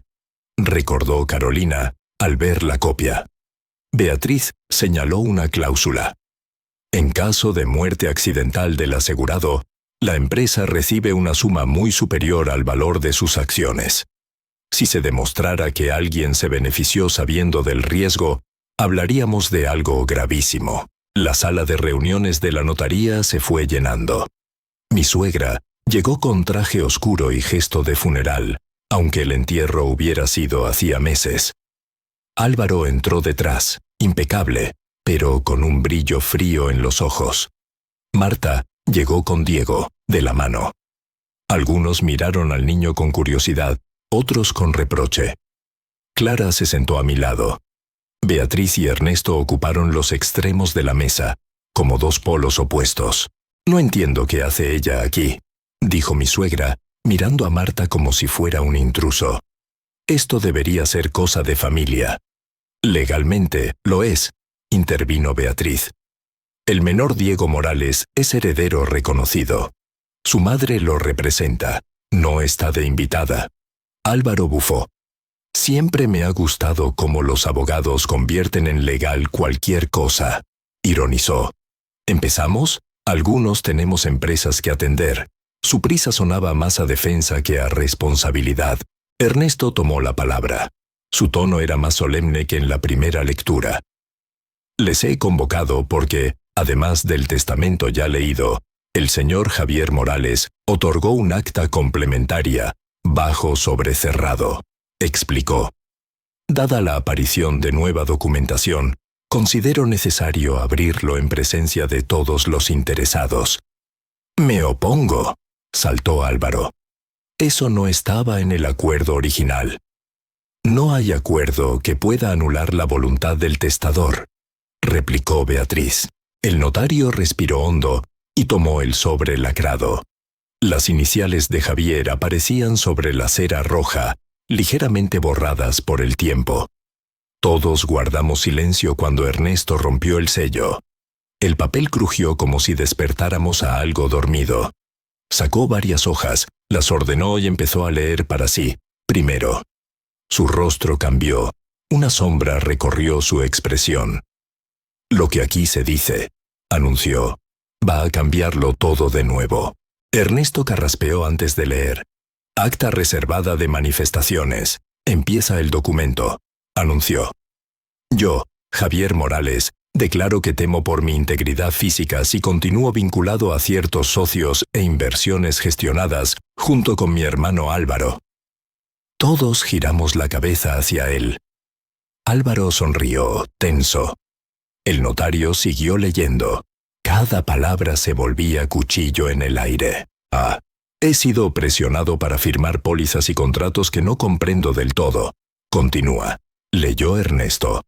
recordó Carolina al ver la copia. Beatriz señaló una cláusula. En caso de muerte accidental del asegurado, la empresa recibe una suma muy superior al valor de sus acciones. Si se demostrara que alguien se benefició sabiendo del riesgo, hablaríamos de algo gravísimo. La sala de reuniones de la notaría se fue llenando. Mi suegra llegó con traje oscuro y gesto de funeral, aunque el entierro hubiera sido hacía meses. Álvaro entró detrás, impecable, pero con un brillo frío en los ojos. Marta llegó con Diego, de la mano. Algunos miraron al niño con curiosidad, otros con reproche. Clara se sentó a mi lado. Beatriz y Ernesto ocuparon los extremos de la mesa, como dos polos opuestos. No entiendo qué hace ella aquí, dijo mi suegra, mirando a Marta como si fuera un intruso. Esto debería ser cosa de familia. Legalmente, lo es, intervino Beatriz. El menor Diego Morales es heredero reconocido. Su madre lo representa, no está de invitada. Álvaro bufó. Siempre me ha gustado cómo los abogados convierten en legal cualquier cosa, ironizó. ¿Empezamos? Algunos tenemos empresas que atender. Su prisa sonaba más a defensa que a responsabilidad. Ernesto tomó la palabra. Su tono era más solemne que en la primera lectura. Les he convocado porque, además del testamento ya leído, el señor Javier Morales otorgó un acta complementaria, bajo sobre cerrado, explicó. Dada la aparición de nueva documentación, considero necesario abrirlo en presencia de todos los interesados. Me opongo, saltó Álvaro. Eso no estaba en el acuerdo original. No hay acuerdo que pueda anular la voluntad del testador, replicó Beatriz. El notario respiró hondo y tomó el sobre lacrado. Las iniciales de Javier aparecían sobre la cera roja, ligeramente borradas por el tiempo. Todos guardamos silencio cuando Ernesto rompió el sello. El papel crujió como si despertáramos a algo dormido. Sacó varias hojas, las ordenó y empezó a leer para sí, primero. Su rostro cambió, una sombra recorrió su expresión. Lo que aquí se dice, anunció, va a cambiarlo todo de nuevo. Ernesto carraspeó antes de leer. Acta reservada de manifestaciones. Empieza el documento, anunció. Yo, Javier Morales, declaro que temo por mi integridad física si continúo vinculado a ciertos socios e inversiones gestionadas junto con mi hermano Álvaro. Todos giramos la cabeza hacia él. Álvaro sonrió, tenso. El notario siguió leyendo. Cada palabra se volvía cuchillo en el aire. He sido presionado para firmar pólizas y contratos que no comprendo del todo. Continúa. Leyó Ernesto.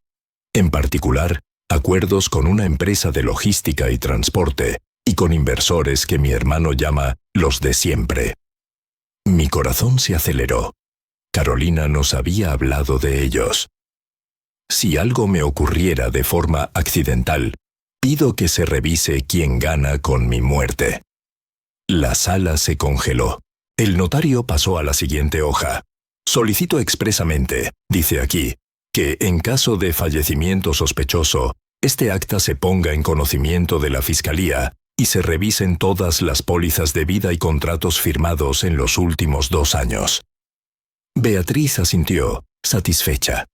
En particular, acuerdos con una empresa de logística y transporte, y con inversores que mi hermano llama los de siempre. Mi corazón se aceleró. Carolina nos había hablado de ellos. Si algo me ocurriera de forma accidental, pido que se revise quién gana con mi muerte. La sala se congeló. El notario pasó a la siguiente hoja. Solicito expresamente, dice aquí, que, en caso de fallecimiento sospechoso, este acta se ponga en conocimiento de la Fiscalía y se revisen todas las pólizas de vida y contratos firmados en los últimos 2 años. Beatriz asintió, satisfecha.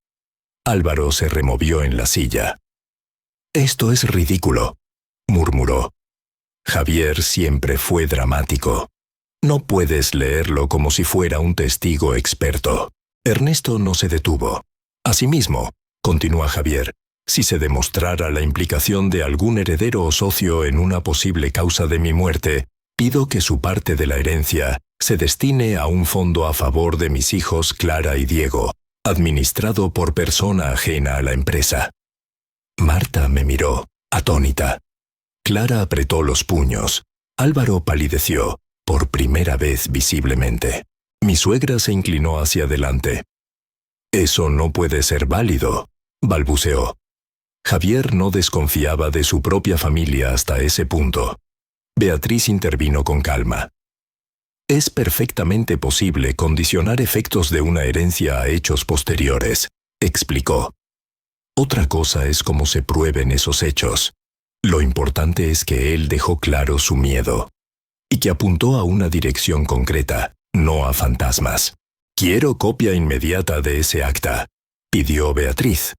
Álvaro se removió en la silla. «Esto es ridículo», murmuró. Javier siempre fue dramático. No puedes leerlo como si fuera un testigo experto. Ernesto no se detuvo. Asimismo, continúa Javier, si se demostrara la implicación de algún heredero o socio en una posible causa de mi muerte, pido que su parte de la herencia se destine a un fondo a favor de mis hijos Clara y Diego, administrado por persona ajena a la empresa. Marta me miró, atónita. Clara apretó los puños. Álvaro palideció, por primera vez visiblemente. Mi suegra se inclinó hacia adelante. «Eso no puede ser válido», balbuceó. Javier no desconfiaba de su propia familia hasta ese punto. Beatriz intervino con calma. «Es perfectamente posible condicionar efectos de una herencia a hechos posteriores», explicó. «Otra cosa es cómo se prueben esos hechos. Lo importante es que él dejó claro su miedo y que apuntó a una dirección concreta, no a fantasmas. Quiero copia inmediata de ese acta», pidió Beatriz.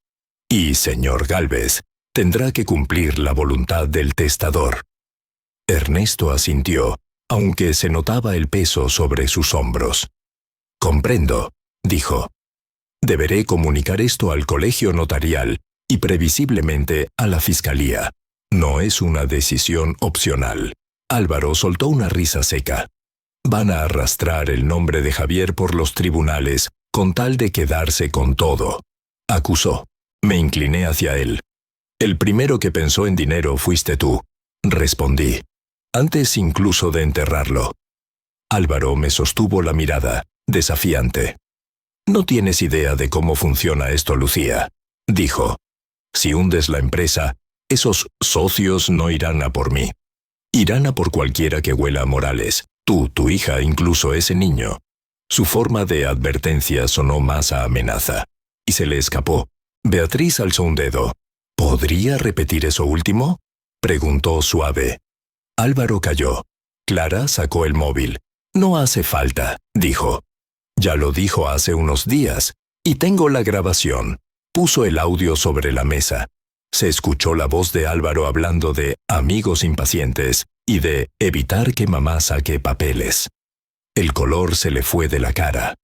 «Y, señor Gálvez, tendrá que cumplir la voluntad del testador». Ernesto asintió, aunque se notaba el peso sobre sus hombros. «Comprendo», dijo. «Deberé comunicar esto al colegio notarial y previsiblemente a la Fiscalía. No es una decisión opcional». Álvaro soltó una risa seca. «Van a arrastrar el nombre de Javier por los tribunales con tal de quedarse con todo», acusó. Me incliné hacia él. «El primero que pensó en dinero fuiste tú», respondí. «Antes incluso de enterrarlo». Álvaro me sostuvo la mirada, desafiante. «No tienes idea de cómo funciona esto, Lucía», dijo. «Si hundes la empresa, esos socios no irán a por mí. Irán a por cualquiera que huela a Morales, tú, tu hija, incluso ese niño». Su forma de advertencia sonó más a amenaza, y se le escapó. Beatriz alzó un dedo. «¿Podría repetir eso último?», preguntó suave. Álvaro calló. Clara sacó el móvil. «No hace falta», dijo. «Ya lo dijo hace unos días, y tengo la grabación». Puso el audio sobre la mesa. Se escuchó la voz de Álvaro hablando de amigos impacientes y de evitar que mamá saque papeles. El color se le fue de la cara.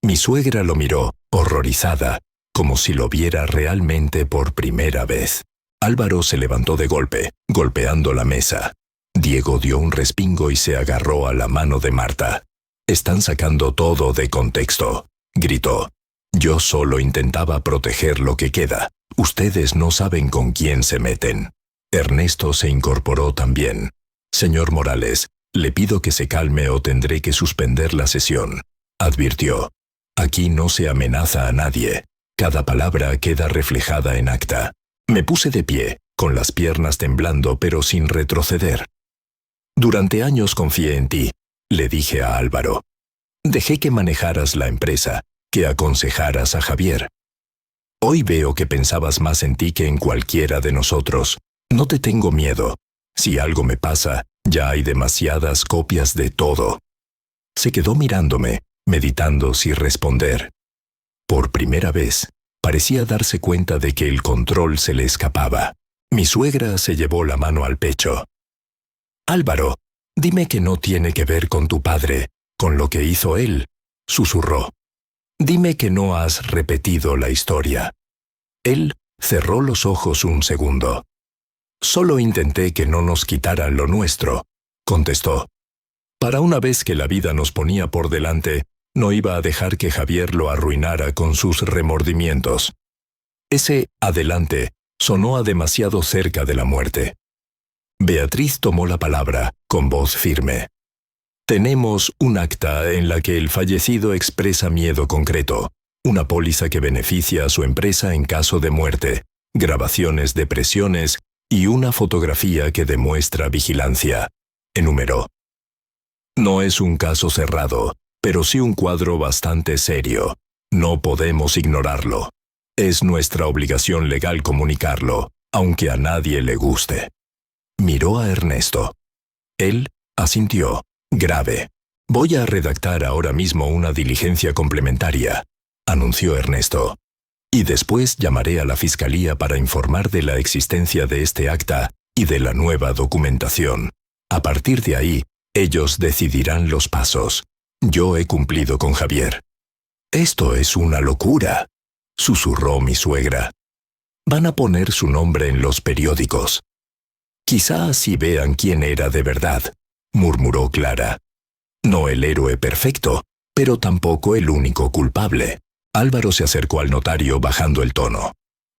Mi suegra lo miró, horrorizada, como si lo viera realmente por primera vez. Álvaro se levantó de golpe, golpeando la mesa. Diego dio un respingo y se agarró a la mano de Marta. «Están sacando todo de contexto», gritó. «Yo solo intentaba proteger lo que queda. Ustedes no saben con quién se meten». Ernesto se incorporó también. «Señor Morales, le pido que se calme o tendré que suspender la sesión», advirtió. «Aquí no se amenaza a nadie. Cada palabra queda reflejada en acta». Me puse de pie, con las piernas temblando pero sin retroceder. «Durante años confié en ti», le dije a Álvaro. «Dejé que manejaras la empresa, que aconsejaras a Javier. Hoy veo que pensabas más en ti que en cualquiera de nosotros. No te tengo miedo. Si algo me pasa, ya hay demasiadas copias de todo». Se quedó mirándome, meditando si responder. Por primera vez, parecía darse cuenta de que el control se le escapaba. Mi suegra se llevó la mano al pecho. «Álvaro, dime que no tiene que ver con tu padre, con lo que hizo él», susurró. «Dime que no has repetido la historia». Él cerró los ojos un segundo. «Solo intenté que no nos quitaran lo nuestro», contestó. «Para una vez que la vida nos ponía por delante, no iba a dejar que Javier lo arruinara con sus remordimientos». Ese «adelante» sonó a demasiado cerca de la muerte. Beatriz tomó la palabra, con voz firme. «Tenemos un acta en la que el fallecido expresa miedo concreto, una póliza que beneficia a su empresa en caso de muerte, grabaciones de presiones y una fotografía que demuestra vigilancia», enumeró. «No es un caso cerrado, pero sí un cuadro bastante serio. No podemos ignorarlo». Es nuestra obligación legal comunicarlo, aunque a nadie le guste. Miró a Ernesto. Él asintió, grave. Voy a redactar ahora mismo una diligencia complementaria, anunció Ernesto. Y después llamaré a la fiscalía para informar de la existencia de este acta y de la nueva documentación. A partir de ahí, ellos decidirán los pasos. Yo he cumplido con Javier. Esto es una locura, susurró mi suegra. Van a poner su nombre en los periódicos. Quizá así vean quién era de verdad, murmuró Clara. No el héroe perfecto, pero tampoco el único culpable. Álvaro se acercó al notario bajando el tono.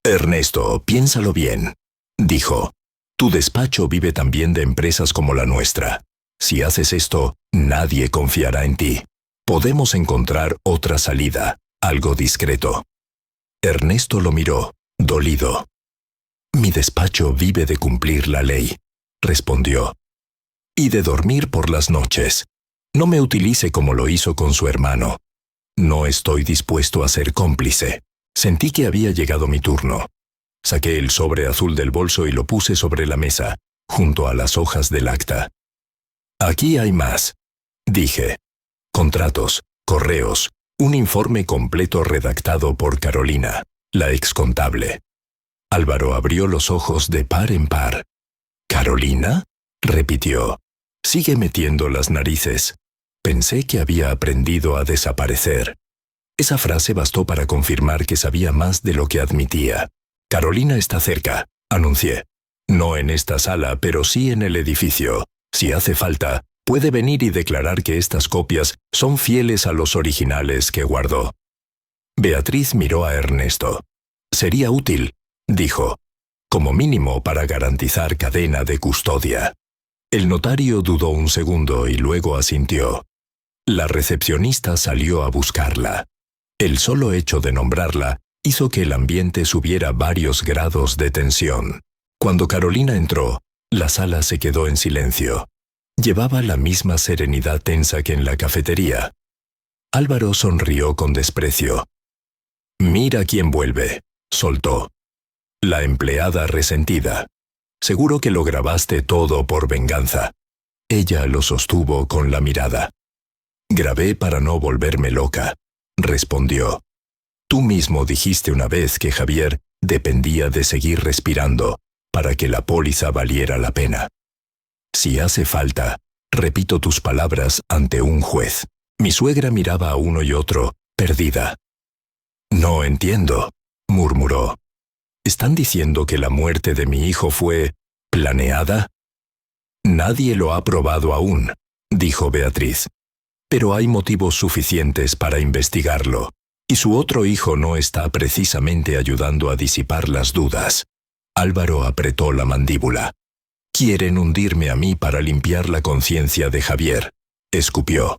Ernesto, piénsalo bien, dijo. Tu despacho vive también de empresas como la nuestra. Si haces esto, nadie confiará en ti. Podemos encontrar otra salida, algo discreto. Ernesto lo miró, dolido. Mi despacho vive de cumplir la ley, respondió. Y de dormir por las noches. No me utilice como lo hizo con su hermano. No estoy dispuesto a ser cómplice. Sentí que había llegado mi turno. Saqué el sobre azul del bolso y lo puse sobre la mesa, junto a las hojas del acta. Aquí hay más, dije. Contratos, correos, un informe completo redactado por Carolina, la excontable. Álvaro abrió los ojos de par en par. ¿Carolina?, repitió. Sigue metiendo las narices. Pensé que había aprendido a desaparecer. Esa frase bastó para confirmar que sabía más de lo que admitía. Carolina está cerca, anuncié. No en esta sala, pero sí en el edificio. Si hace falta, puede venir y declarar que estas copias son fieles a los originales que guardó. Beatriz miró a Ernesto. Sería útil, dijo, como mínimo para garantizar cadena de custodia. El notario dudó un segundo y luego asintió. La recepcionista salió a buscarla. El solo hecho de nombrarla hizo que el ambiente subiera varios grados de tensión. Cuando Carolina entró, la sala se quedó en silencio. Llevaba la misma serenidad tensa que en la cafetería. Álvaro sonrió con desprecio. Mira quién vuelve, soltó. La empleada resentida. Seguro que lo grabaste todo por venganza. Ella lo sostuvo con la mirada. Grabé para no volverme loca, respondió. Tú mismo dijiste una vez que Javier dependía de seguir respirando para que la póliza valiera la pena. Si hace falta, repito tus palabras ante un juez. Mi suegra miraba a uno y otro, perdida. No entiendo, murmuró. ¿Están diciendo que la muerte de mi hijo fue planeada? Nadie lo ha probado aún, dijo Beatriz. Pero hay motivos suficientes para investigarlo, y su otro hijo no está precisamente ayudando a disipar las dudas. Álvaro apretó la mandíbula. Quieren hundirme a mí para limpiar la conciencia de Javier, escupió.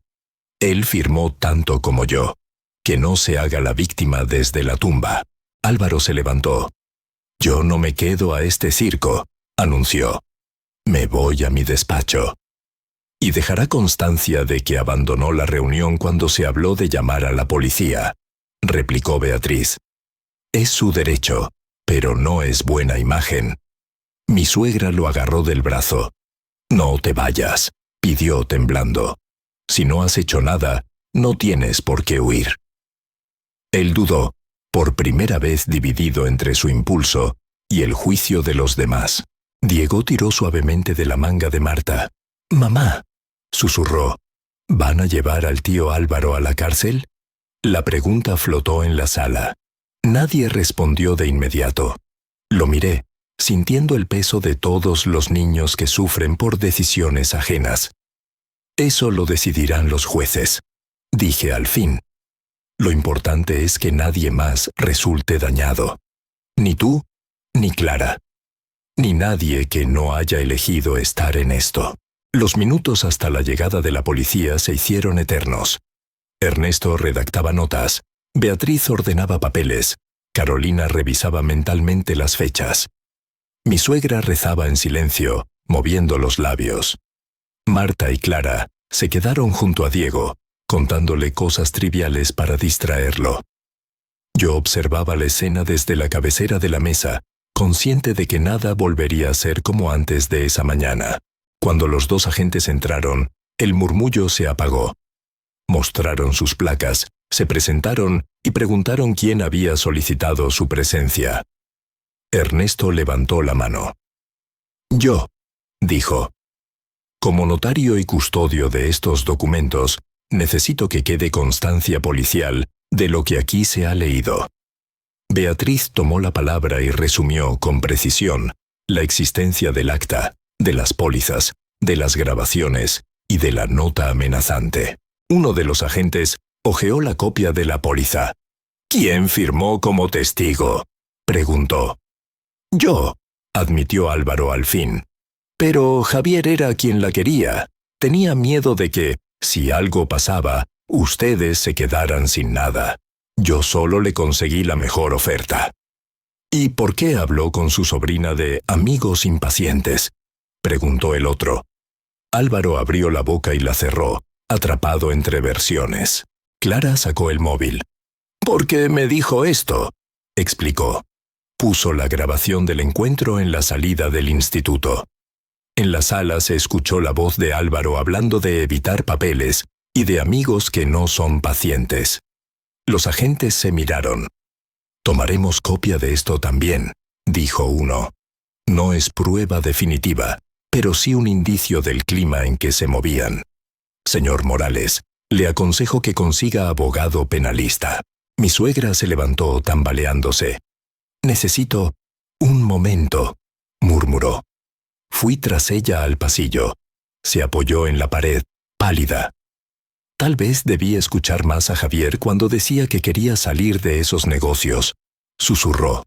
Él firmó tanto como yo. Que no se haga la víctima desde la tumba. Álvaro se levantó. Yo no me quedo a este circo, anunció. Me voy a mi despacho. Y dejará constancia de que abandonó la reunión cuando se habló de llamar a la policía, replicó Beatriz. Es su derecho, pero no es buena imagen. Mi suegra lo agarró del brazo. No te vayas, pidió temblando. Si no has hecho nada, no tienes por qué huir. Él dudó, por primera vez dividido entre su impulso y el juicio de los demás. Diego tiró suavemente de la manga de Marta. «Mamá», susurró, ¿van a llevar al tío Álvaro a la cárcel? La pregunta flotó en la sala. Nadie respondió de inmediato. Lo miré, sintiendo el peso de todos los niños que sufren por decisiones ajenas. Eso lo decidirán los jueces, dije al fin. Lo importante es que nadie más resulte dañado. Ni tú, ni Clara. Ni nadie que no haya elegido estar en esto. Los minutos hasta la llegada de la policía se hicieron eternos. Ernesto redactaba notas, Beatriz ordenaba papeles, Carolina revisaba mentalmente las fechas. Mi suegra rezaba en silencio, moviendo los labios. Marta y Clara se quedaron junto a Diego, contándole cosas triviales para distraerlo. Yo observaba la escena desde la cabecera de la mesa, consciente de que nada volvería a ser como antes de esa mañana. Cuando los dos agentes entraron, el murmullo se apagó. Mostraron sus placas, se presentaron y preguntaron quién había solicitado su presencia. Ernesto levantó la mano. «Yo», dijo. «Como notario y custodio de estos documentos, necesito que quede constancia policial de lo que aquí se ha leído». Beatriz tomó la palabra y resumió con precisión la existencia del acta, de las pólizas, de las grabaciones y de la nota amenazante. Uno de los agentes hojeó la copia de la póliza. «¿Quién firmó como testigo?», preguntó. «Yo», admitió Álvaro al fin. «Pero Javier era quien la quería. Tenía miedo de que, si algo pasaba, ustedes se quedaran sin nada. Yo solo le conseguí la mejor oferta». «¿Y por qué habló con su sobrina de amigos impacientes?», preguntó el otro. Álvaro abrió la boca y la cerró, atrapado entre versiones. Clara sacó el móvil. «Porque me dijo esto», explicó. Puso la grabación del encuentro en la salida del instituto. En la sala se escuchó la voz de Álvaro hablando de evitar papeles y de amigos que no son pacientes. Los agentes se miraron. «Tomaremos copia de esto también», dijo uno. «No es prueba definitiva, pero sí un indicio del clima en que se movían. Señor Morales, le aconsejo que consiga abogado penalista». Mi suegra se levantó tambaleándose. «Necesito un momento», murmuró. Fui tras ella al pasillo. Se apoyó en la pared, pálida. Tal vez debí escuchar más a Javier cuando decía que quería salir de esos negocios. Susurró.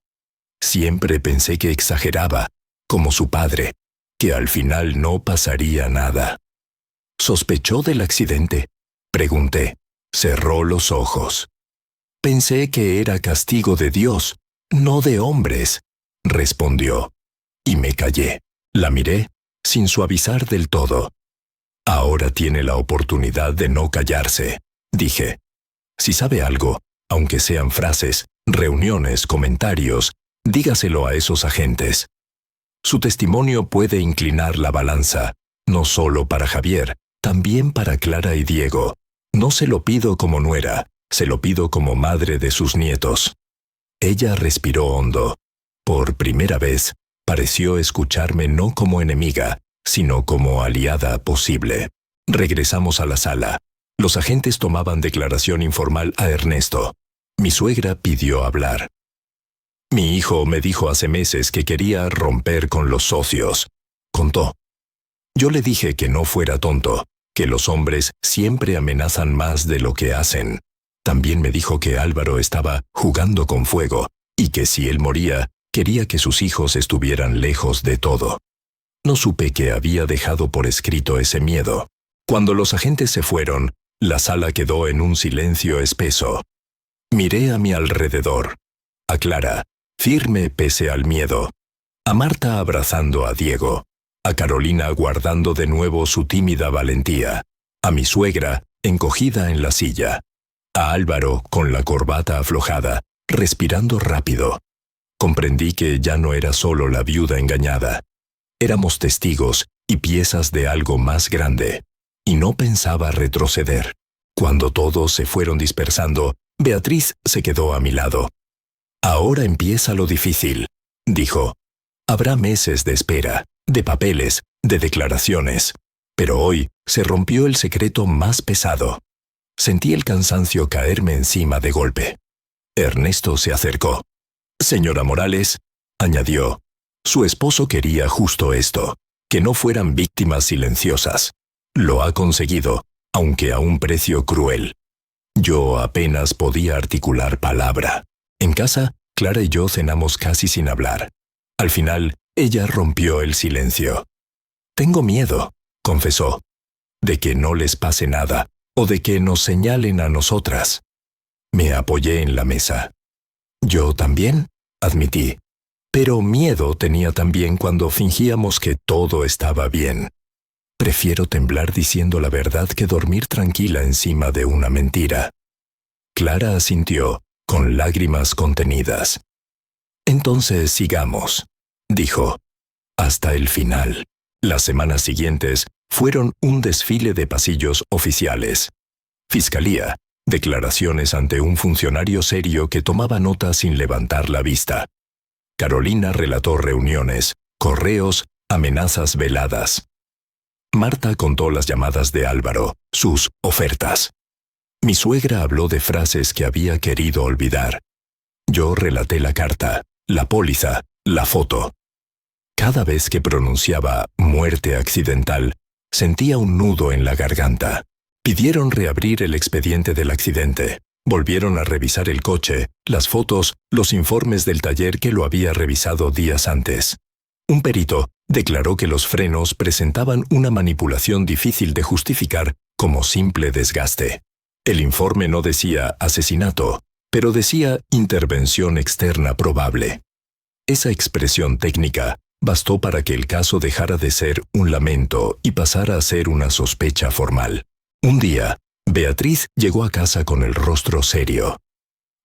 Siempre pensé que exageraba, como su padre, que al final no pasaría nada. ¿Sospechó del accidente?, pregunté. Cerró los ojos. Pensé que era castigo de Dios, no de hombres, respondió. Y me callé. La miré, sin suavizar del todo. Ahora tiene la oportunidad de no callarse, dije. Si sabe algo, aunque sean frases, reuniones, comentarios, dígaselo a esos agentes. Su testimonio puede inclinar la balanza, no solo para Javier, también para Clara y Diego. No se lo pido como nuera, se lo pido como madre de sus nietos. Ella respiró hondo. Por primera vez, pareció escucharme no como enemiga, sino como aliada posible. Regresamos a la sala. Los agentes tomaban declaración informal a Ernesto. Mi suegra pidió hablar. Mi hijo me dijo hace meses que quería romper con los socios, contó. Yo le dije que no fuera tonto, que los hombres siempre amenazan más de lo que hacen. También me dijo que Álvaro estaba jugando con fuego y que si él moría, quería que sus hijos estuvieran lejos de todo. No supe que había dejado por escrito ese miedo. Cuando los agentes se fueron, la sala quedó en un silencio espeso. Miré a mi alrededor. A Clara, firme pese al miedo. A Marta abrazando a Diego. A Carolina guardando de nuevo su tímida valentía. A mi suegra, encogida en la silla. A Álvaro, con la corbata aflojada, respirando rápido. Comprendí que ya no era solo la viuda engañada. Éramos testigos y piezas de algo más grande. Y no pensaba retroceder. Cuando todos se fueron dispersando, Beatriz se quedó a mi lado. «Ahora empieza lo difícil», dijo. «Habrá meses de espera, de papeles, de declaraciones. Pero hoy se rompió el secreto más pesado». Sentí el cansancio caerme encima de golpe. Ernesto se acercó. «Señora Morales», añadió, «su esposo quería justo esto, que no fueran víctimas silenciosas. Lo ha conseguido, aunque a un precio cruel». Yo apenas podía articular palabra. En casa, Clara y yo cenamos casi sin hablar. Al final, ella rompió el silencio. «Tengo miedo», confesó, «de que no les pase nada, o de que nos señalen a nosotras». Me apoyé en la mesa. «Yo también», admití. Pero miedo tenía también cuando fingíamos que todo estaba bien. Prefiero temblar diciendo la verdad que dormir tranquila encima de una mentira. Clara asintió, con lágrimas contenidas. «Entonces sigamos», dijo, «hasta el final». Las semanas siguientes fueron un desfile de pasillos oficiales. Fiscalía, declaraciones ante un funcionario serio que tomaba nota sin levantar la vista. Carolina relató reuniones, correos, amenazas veladas. Marta contó las llamadas de Álvaro, sus ofertas. Mi suegra habló de frases que había querido olvidar. Yo relaté la carta, la póliza, la foto. Cada vez que pronunciaba muerte accidental, sentía un nudo en la garganta. Pidieron reabrir el expediente del accidente. Volvieron a revisar el coche, las fotos, los informes del taller que lo había revisado días antes. Un perito declaró que los frenos presentaban una manipulación difícil de justificar como simple desgaste. El informe no decía asesinato, pero decía intervención externa probable. Esa expresión técnica bastó para que el caso dejara de ser un lamento y pasara a ser una sospecha formal. Un día, Beatriz llegó a casa con el rostro serio.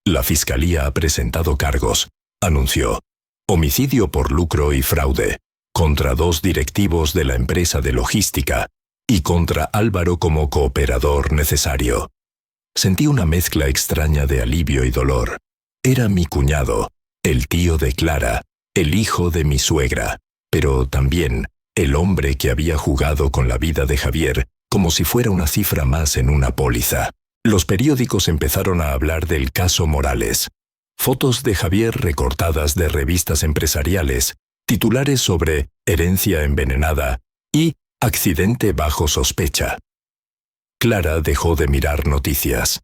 «La fiscalía ha presentado cargos», anunció. «Homicidio por lucro y fraude, contra 2 directivos de la empresa de logística y contra Álvaro como cooperador necesario». Sentí una mezcla extraña de alivio y dolor. Era mi cuñado, el tío de Clara, el hijo de mi suegra, pero también el hombre que había jugado con la vida de Javier como si fuera una cifra más en una póliza. Los periódicos empezaron a hablar del caso Morales. Fotos de Javier recortadas de revistas empresariales, titulares sobre herencia envenenada y accidente bajo sospecha. Clara dejó de mirar noticias.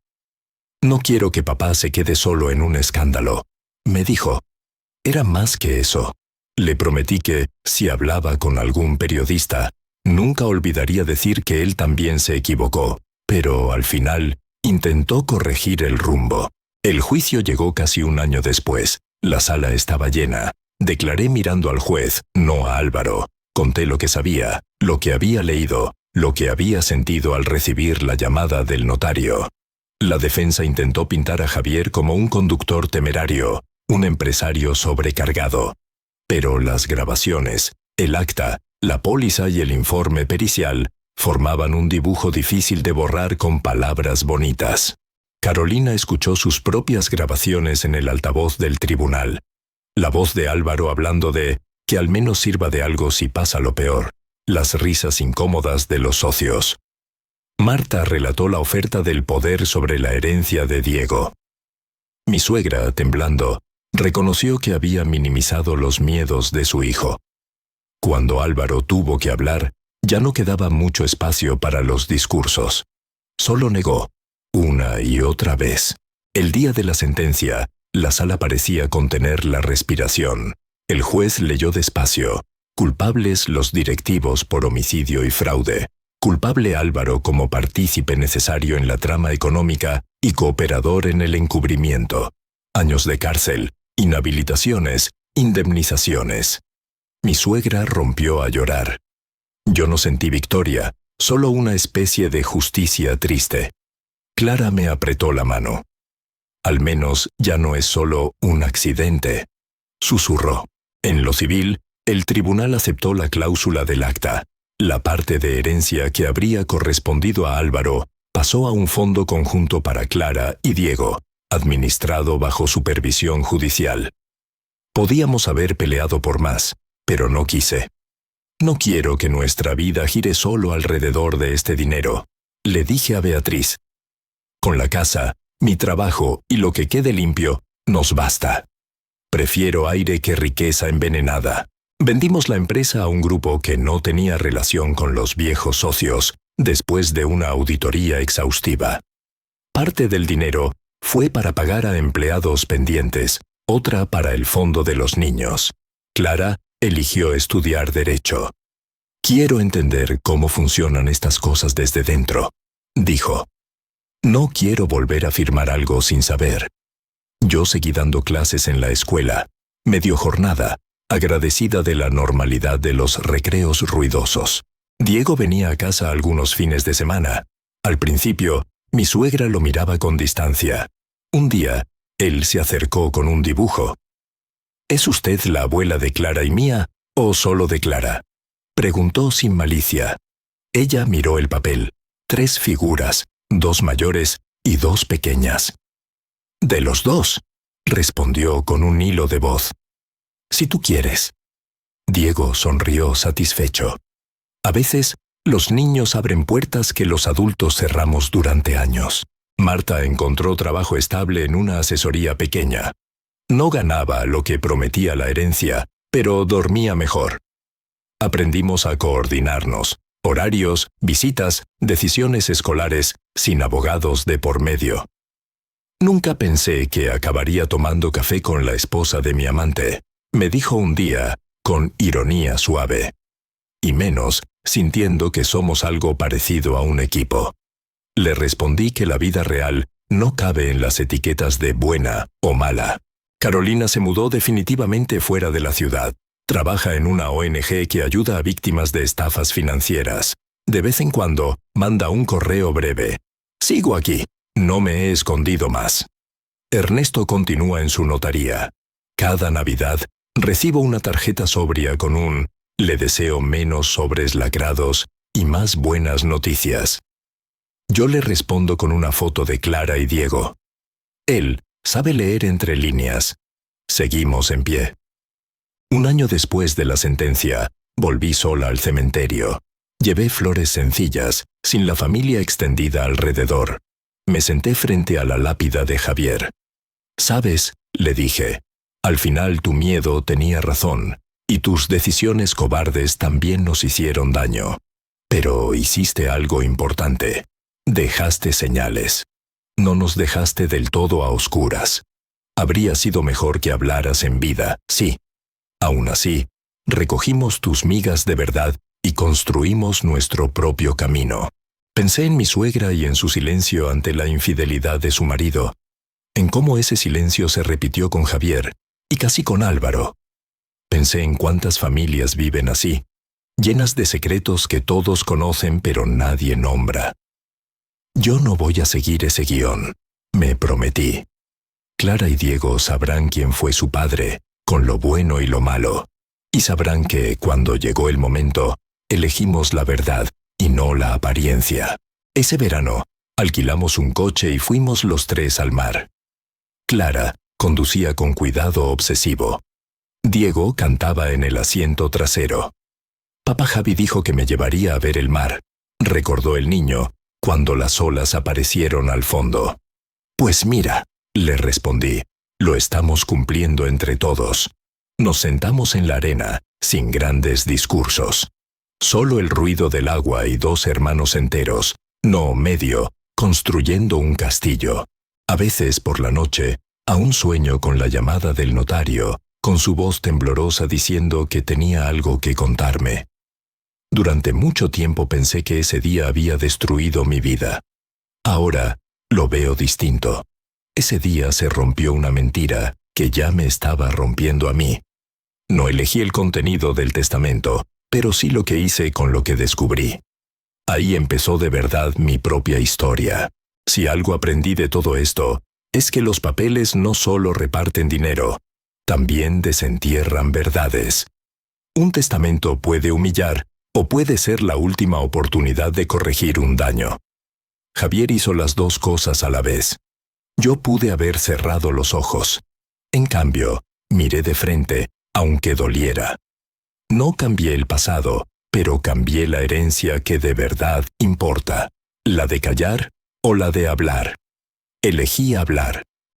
«No quiero que papá se quede solo en un escándalo», me dijo. Era más que eso. Le prometí que, si hablaba con algún periodista, nunca olvidaría decir que él también se equivocó, pero al final intentó corregir el rumbo. El juicio llegó casi un año después. La sala estaba llena. Declaré mirando al juez, no a Álvaro. Conté lo que sabía, lo que había leído, lo que había sentido al recibir la llamada del notario. La defensa intentó pintar a Javier como un conductor temerario, un empresario sobrecargado. Pero las grabaciones, el acta, la póliza y el informe pericial formaban un dibujo difícil de borrar con palabras bonitas. Carolina escuchó sus propias grabaciones en el altavoz del tribunal. La voz de Álvaro hablando de que al menos sirva de algo si pasa lo peor. Las risas incómodas de los socios. Marta relató la oferta del poder sobre la herencia de Diego. Mi suegra, temblando, reconoció que había minimizado los miedos de su hijo. Cuando Álvaro tuvo que hablar, ya no quedaba mucho espacio para los discursos. Solo negó, una y otra vez. El día de la sentencia, la sala parecía contener la respiración. El juez leyó despacio. Culpables los directivos por homicidio y fraude. Culpable Álvaro como partícipe necesario en la trama económica y cooperador en el encubrimiento. Años de cárcel, inhabilitaciones, indemnizaciones. Mi suegra rompió a llorar. Yo no sentí victoria, solo una especie de justicia triste. Clara me apretó la mano. Al menos ya no es solo un accidente, susurró. En lo civil, el tribunal aceptó la cláusula del acta. La parte de herencia que habría correspondido a Álvaro pasó a un fondo conjunto para Clara y Diego, administrado bajo supervisión judicial. Podíamos haber peleado por más, pero no quise. No quiero que nuestra vida gire solo alrededor de este dinero, le dije a Beatriz. Con la casa, mi trabajo y lo que quede limpio, nos basta. Prefiero aire que riqueza envenenada. Vendimos la empresa a un grupo que no tenía relación con los viejos socios, después de una auditoría exhaustiva. Parte del dinero fue para pagar a empleados pendientes, otra para el fondo de los niños. Clara eligió estudiar Derecho. Quiero entender cómo funcionan estas cosas desde dentro, dijo. No quiero volver a firmar algo sin saber. Yo seguí dando clases en la escuela, medio jornada, agradecida de la normalidad de los recreos ruidosos. Diego venía a casa algunos fines de semana. Al principio, mi suegra lo miraba con distancia. Un día, Él se acercó con un dibujo. ¿Es usted la abuela de Clara y mía o solo de Clara?, preguntó sin malicia. Ella miró el papel. 3 figuras, 2 mayores y 2 pequeñas. «De los 2», respondió con un hilo de voz. «Si tú quieres». Diego sonrió satisfecho. A veces, los niños abren puertas que los adultos cerramos durante años. Marta encontró trabajo estable en una asesoría pequeña. No ganaba lo que prometía la herencia, pero dormía mejor. Aprendimos a coordinarnos, horarios, visitas, decisiones escolares, sin abogados de por medio. Nunca pensé que acabaría tomando café con la esposa de mi amante, me dijo un día, con ironía suave. Y menos, sintiendo que somos algo parecido a un equipo. Le respondí que la vida real no cabe en las etiquetas de buena o mala. Carolina se mudó definitivamente fuera de la ciudad. Trabaja en una ONG que ayuda a víctimas de estafas financieras. De vez en cuando, manda un correo breve. Sigo aquí. No me he escondido más. Ernesto continúa en su notaría. Cada Navidad, recibo una tarjeta sobria con un «Le deseo menos sobres lacrados y más buenas noticias». Yo le respondo con una foto de Clara y Diego. Él sabe leer entre líneas. Seguimos en pie. Un año después de la sentencia, volví sola al cementerio. Llevé flores sencillas, sin la familia extendida alrededor. Me senté frente a la lápida de Javier. «Sabes», le dije, «al final tu miedo tenía razón, y tus decisiones cobardes también nos hicieron daño. Pero hiciste algo importante. Dejaste señales. No nos dejaste del todo a oscuras. Habría sido mejor que hablaras en vida, sí. Aún así, recogimos tus migas de verdad y construimos nuestro propio camino». Pensé en mi suegra y en su silencio ante la infidelidad de su marido, en cómo ese silencio se repitió con Javier y casi con Álvaro. Pensé en cuántas familias viven así, llenas de secretos que todos conocen pero nadie nombra. Yo no voy a seguir ese guión, me prometí. Clara y Diego sabrán quién fue su padre, con lo bueno y lo malo, y sabrán que, cuando llegó el momento, elegimos la verdad y no la apariencia. Ese verano, alquilamos un coche y fuimos los 3 al mar. Clara conducía con cuidado obsesivo. Diego cantaba en el asiento trasero. Papá Javi dijo que me llevaría a ver el mar, recordó el niño, cuando las olas aparecieron al fondo. Pues mira, le respondí, lo estamos cumpliendo entre todos. Nos sentamos en la arena, sin grandes discursos. Solo el ruido del agua y 2 hermanos enteros, no medio, construyendo un castillo. A veces por la noche, aún sueño con la llamada del notario, con su voz temblorosa diciendo que tenía algo que contarme. Durante mucho tiempo pensé que ese día había destruido mi vida. Ahora lo veo distinto. Ese día se rompió una mentira que ya me estaba rompiendo a mí. No elegí el contenido del testamento, pero sí lo que hice con lo que descubrí. Ahí empezó de verdad mi propia historia. Si algo aprendí de todo esto, es que los papeles no solo reparten dinero, también desentierran verdades. Un testamento puede humillar o puede ser la última oportunidad de corregir un daño. Javier hizo las 2 cosas a la vez. Yo pude haber cerrado los ojos. En cambio, miré de frente, aunque doliera. No cambié el pasado, pero cambié la herencia que de verdad importa. La de callar o la de hablar. Elegí hablar.